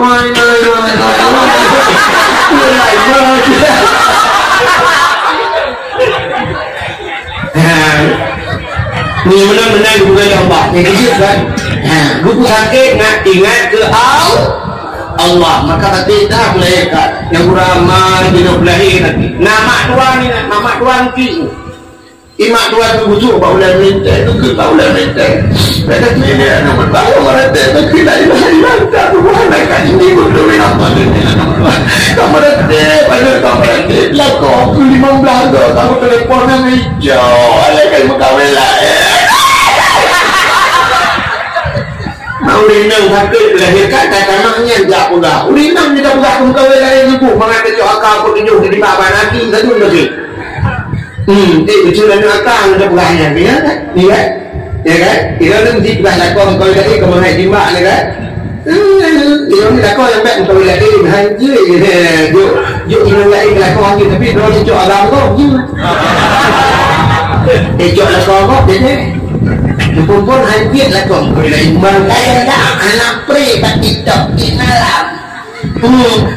ni benar-benar bukan Allah yang kecil kan buku sakit ingat ke Allah maka tidak malaikat yang beramal hidup lahir nanti nama tuan ki imak tuan tu busuk baulan minta tu baulan minta pada ni dia nama tahu orang tu tidak hilang Tuhan akan ini berdua apa ni kamar tu pada lakon 15 dah tahu telefonnya hijau alakan mengkawin lah mau rinang sakit melahirkan kakak-kakaknya tak pula rinang tidak pula mengkawin lah ibu mengatakan akal pun tunjuk jadi bapa nanti satu lagi kecil dan akal ada pulangnya ya kan ya kan kita nanti kita lakon kau tadi kau naik timbak ni kan dia ni lakon yang baik kau lagi haji yo ini lagi lakon lagi tapi dia jauh agam kau jauh lakon kau jadi pun haji lakon kau lagi mengkaya anak pre kat TikTok di malam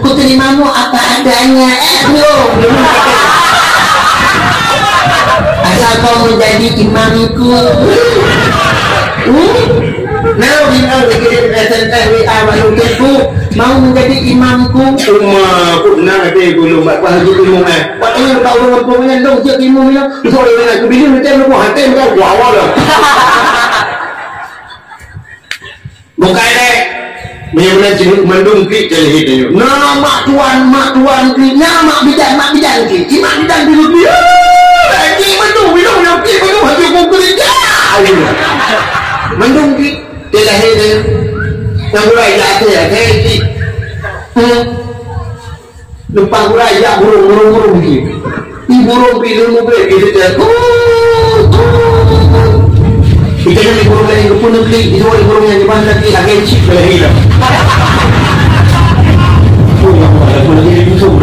ku terimamu apa adanya asal kau menjadi imamku now dikirim SMS WA baru mau menjadi imamku aku benar ada gulung buat haji ilmu buat ini tahu dengan pemanya dong cik ilmu ni sorry aku bilang macam lu hati kau awal dah bukan deh benar-benar jenis mendung klik jadi itu nama mak tuan klik nama bidan klik imam bidan dulu dia minum haji kukulik mendung klik dia lahir dia yang mulai jatuh ya kayak lupa mulai ya burung gitu ini burung pilih mobil gitu jatuh kita ni burung lain pun klik itu burung yang di mana lagi agak cip lahir aku lagi busuk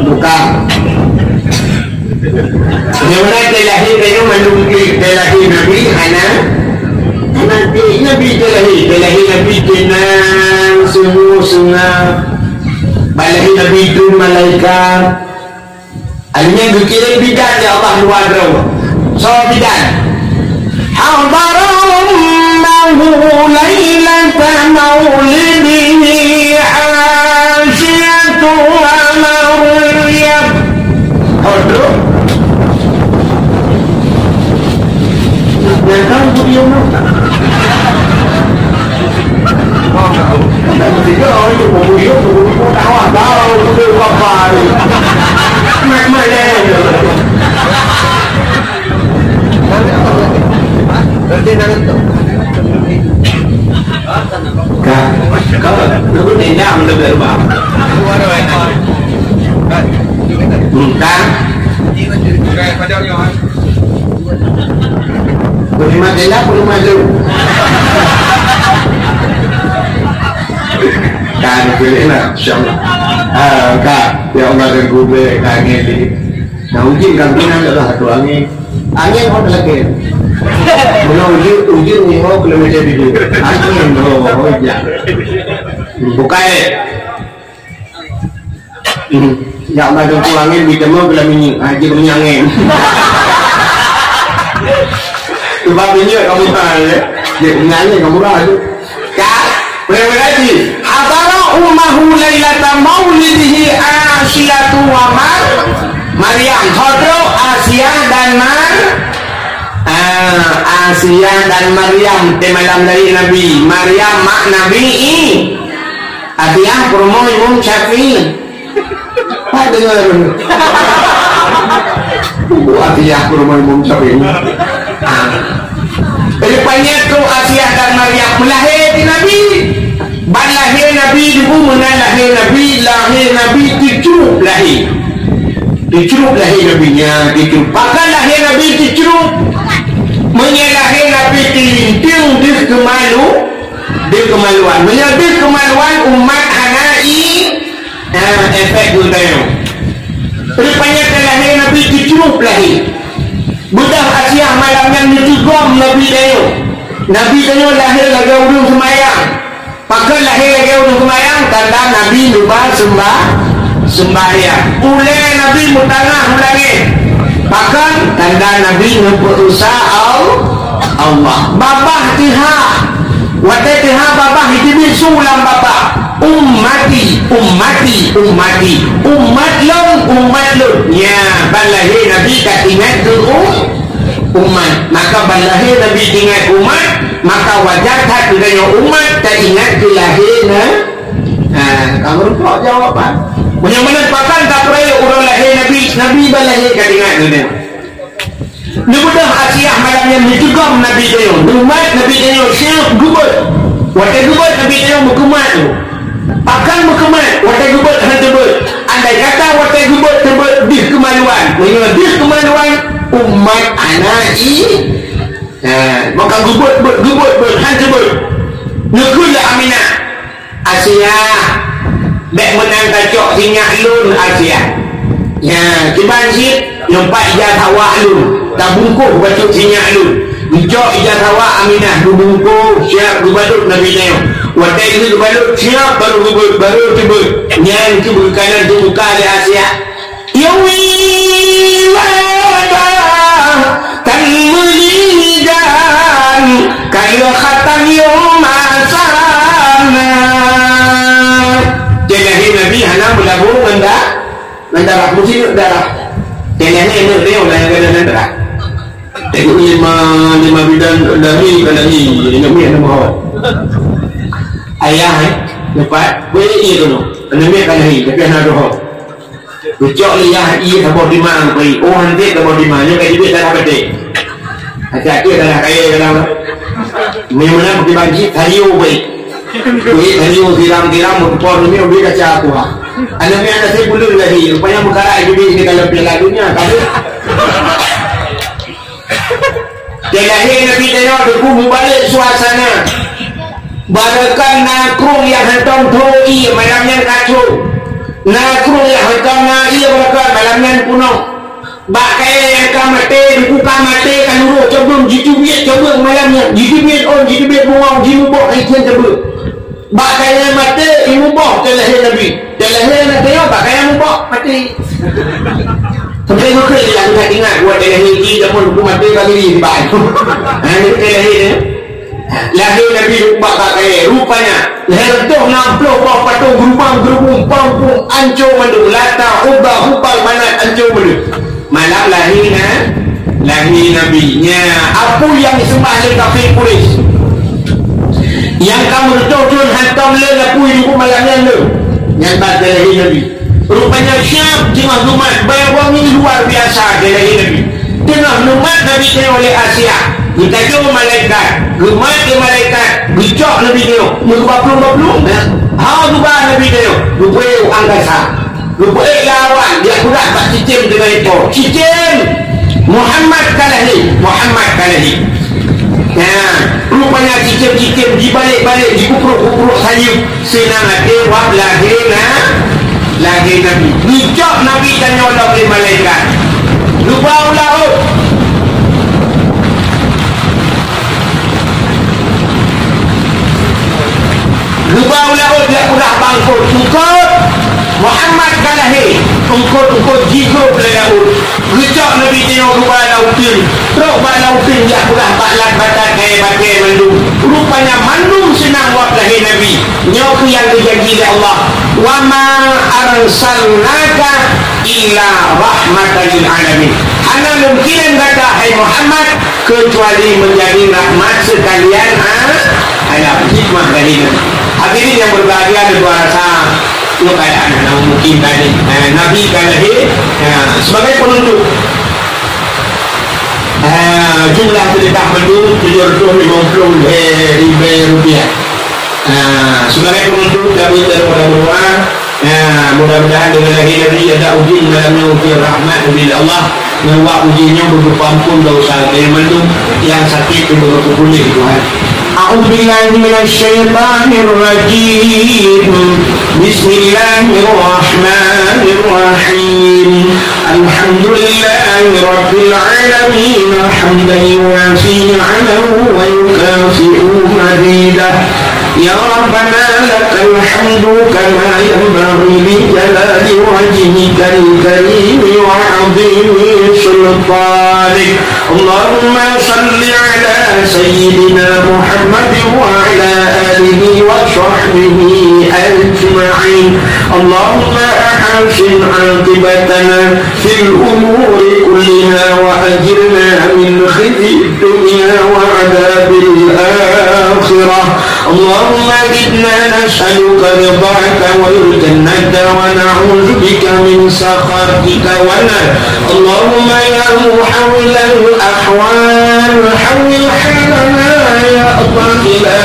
bukan bagaimana terlahir dari menunggu terlahir Nabi Nabi terlahir Nabi tenang sungguh-sungguh balahir Nabi itu malaikat alimnya berkira bidan ya Allah luar draw so bidan hadarammahu laylata maulidihi asyatu Aduh, yang tahu video mana? Tiga orang itu video tahu video apa? Mana? Berarti nanti tu. Kalau tidak lebih berbahaya. Bukan Beriman tidak perlu maju Kan boleh lah, insyaAllah. Kak, ya Allah dan gue kangen ni. Nah ujin kan kena adalah satu angin. Angin kau lagi. Mula ujin ni kau kilometer dulu. Angin oh ya. Bukai. Ya Allah dan angin kita mau bila minyak aja punya angin. Sebab minyak kamu tahu ya. Dia punya angin kamu tahu tu. Kak, boleh lagi. Atara ummahu lailata maulidihi Asyatu wa Maryam. Khodro Asia dan Asia dan Maryam di malam dari Nabi. Maryam mak Nabi ini Atiyah promo Imam Syafi'i. Apa dengar? Atiyah promo Imam Syafi'i. Rupanya tu Asia dan Maryam melahir di Nabi. Ban lahir Nabi dulu menang lahir Nabi dicurup lahir Nabinya dicurup. Bahkan lahir Nabi dicurup menyalahir Nabi dilinting di kemaluan menyebut kemaluan umat hanai efek budaya. Rupanya lahir Nabi dicurup lahir. Budak Asia malam yang ditigom Nabi Dayo lahir lagi udung semayang. Pakai lahir lagi udung semayang tanda Nabi lupa sembahyang. Ulai Nabi mutangah ulangi. Pakai tanda Nabi berusaha Allah. Babah tiha. Wate tiha babah hidup sulam babah. Umat lon. Ya, balahir Nabi kat ingat tu umat. Maka balahir Nabi ingat umat, maka wajar tak dengan umat tak ingat dilahirnya. Kamu tak jawapan. Punya mana pakan tak perlu orang lahir Nabi balahir kat ingat tu dia. Nubudah Asia malam yang ditegam Nabi dia. Umat Nabi dia siap gubat. Waktu gubat Nabi dia berkumat tu. Akan berkemat watai gubat tersebut. Andai kata watai gubat tersebut di kemaluan, di kemaluan umat anak ini, maka gubat tersebut negeri Aminah Asia baik menang kacok sinyak lun Asia. Ya, kiban sip nampak ijazah awak lun tak bungkuh bacuk sinyak lun. Dijok ijazah awak Aminah bungkuh siap gubat Nabi Nabi. Wadah itu baru siap baru tiba yang itu berkanan itu buka di Asia. Yawi wada tanmulidan kaya khatam yomasana. Jadi Nabi hana melabur mendarah musik darah. Jadi ini dia ulah yang ada darah. Tengok lima bidang dari ini ada mahal. Ayah dapat boleh ia tu Nabi akan lahir tapi anak doa Bujok liah ia kabur di mana pergi. Oh nanti kabur di mana kayak duit tak dapat dek. Hati-hati adalah kaya dalam memang pergi bagi taliu baik. Duit taliu tiram-tiram mumpor ni duit kaca aku lah. Anak ni anak saya bulu lagi. Rupanya berkarat duit ni kalau piala dunia tak ada. Dia lahir Nabi tengok debu berbalik suasana. Barakan nakrung yang hentam tui malamnya kacau. Nakrung yang hentam ia barakan malamnya kuno. Bakai yang kamate buka mate kan uru coba jitubit coba malamnya jitubit on jitubit buang jimubok ikan coba. Bakai yang mate imubok terlahir Nabi. Terlahir Nabi bakai yang mubok mati. Sampai muka yang tak ingat buat terlahir tidak pun hukum mati kali di bawah. Ini terlahir lahir Nabi lupa kakek rupanya lahir tu 60 bawah patung gerubang pampung ancur mandu lata ubah hubal manat ancur mandu malam lahir Nabi-nya apa yang disembah oleh kafir Quraisy yang kamu betul-betul hantam le lapui di malam yang tak lahir Nabi rupanya siap tengah umat bayar wangi luar biasa dia lahir Nabi tengah umat Nabi oleh Asia. Kita jumpa malaikat, gemar ke malaikat, bicok lebih dia, berbaplung-baplung. Gubah lebih dia, lupai angkasa, lupai lawan, dia kurat tak cicim dengan itu. Cicim, Muhammad kalahi. Rupanya kikir-kikir dibalik-balik, dikupruk-kupruk sayup. Senang hati buat lahir Nabi. Nijak Nabi tanya Allah oleh malaikat. Lupa laut. Lupa laut dia udah bangkut. Engkau Muhammad kalahi. Engkau jigo oleh laut. Nijak Nabi tanya lupa lautin. Teruk buat lautin dia udah baklat batat kaya bagai mandum. Rupanya mandum senang buat lahir Nabi. Nyoku yang dijanji oleh Allah. Wa ma arsalnaka illa rahmatan lil alamin. Ana mungkin kata hai Muhammad kecuali menjadi rahmat sekalian alam hikmah dari Nabi. Hadirin yang berbahagia ada dua rasa lu keadaan mungkin tadi Nabi kalahi sebagai penuntut jumlah sedekah penduduk 750 rupiah. Sebagai penuntut kami berdoa mudah-mudahan dengan lahir Nabi ada uji dalamnya uji rahmat dari Allah, bahwa ujinya berupa ampun dosa dari mandum yang sakit berupa pulih Tuhan. A'udzubillahi minasyaitonir rajim. Bismillahirrahmanirrahim. Alhamdulillahi rabbil alamin hamdan yuwafi 'amahu wa yukafi'u mazidah. Ya Rabbana lakal hamdu kama yanbaghi li jalali wajhikal karim wa 'azimi sultanik. Allahumma salli ala sayyidina Muhammad wa ala alihi wa sahbihi ajma'in. Allahumma ahsin 'aqibatana fil umuri kulliha wa ajirna min khizyi dunya wa 'adzabil akhirah. اللهم إنا نسألك رضاك والجنة ونعوذ بك من سخطك والنار. اللهم يا محول الأحوال حول حالنا يا الله إلى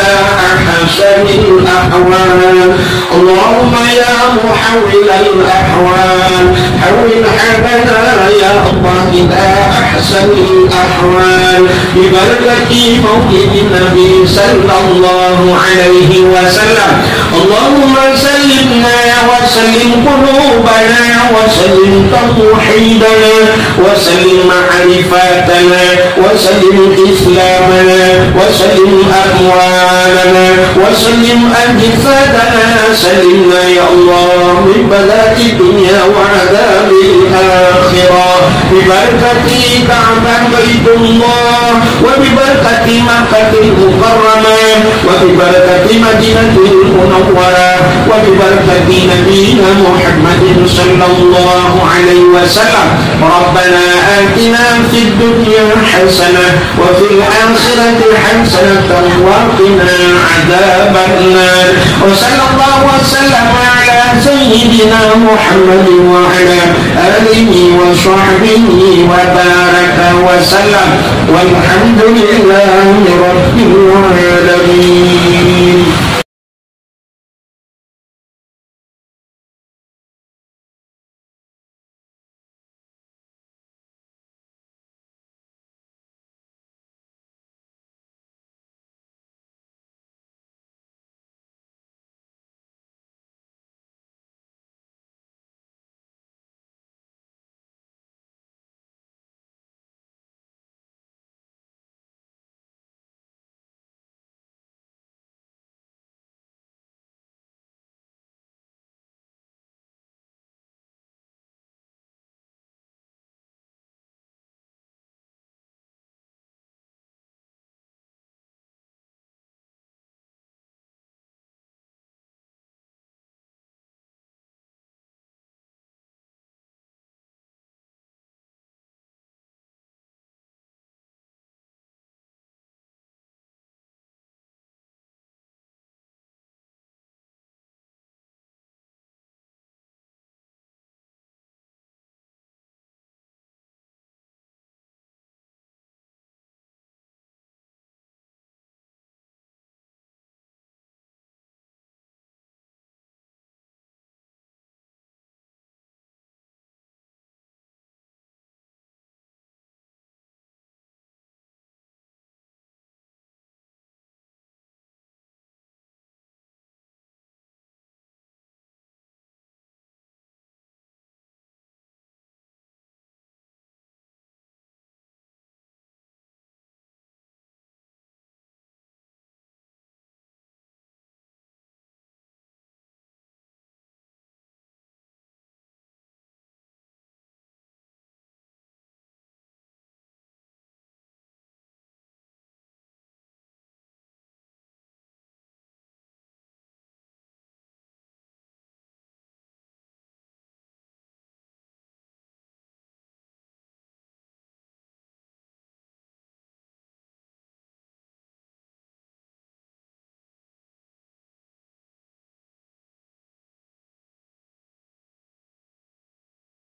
أحسن الأحوال. اللهم يا محول الأحوال حول حالنا يا الله إلى أحسن الأحوال ببركة مولد النبي صلى الله عليه وسلم. اللهم سلمنا وسلم قلوبنا وسلم توحيدنا وسلم معرفتنا وسلم إسلامنا وسلم أموالنا وسلم أجسادنا. سلمنا يا الله من بلاء الدنيا وعذاب الآخرة ببركة كعبة بيت الله وببركة مكة المكرمة وببركة مدينة المنورة وببركة نبينا محمد صلى الله عليه وسلم. ربنا آتنا في الدنيا حسنة وفي الآخرة حسنة وقنا عذاب النار. وصلى الله وسلم على سيدنا محمد وعلى آله وصحبه وبارك وسلم والحمد لله رب العالمين.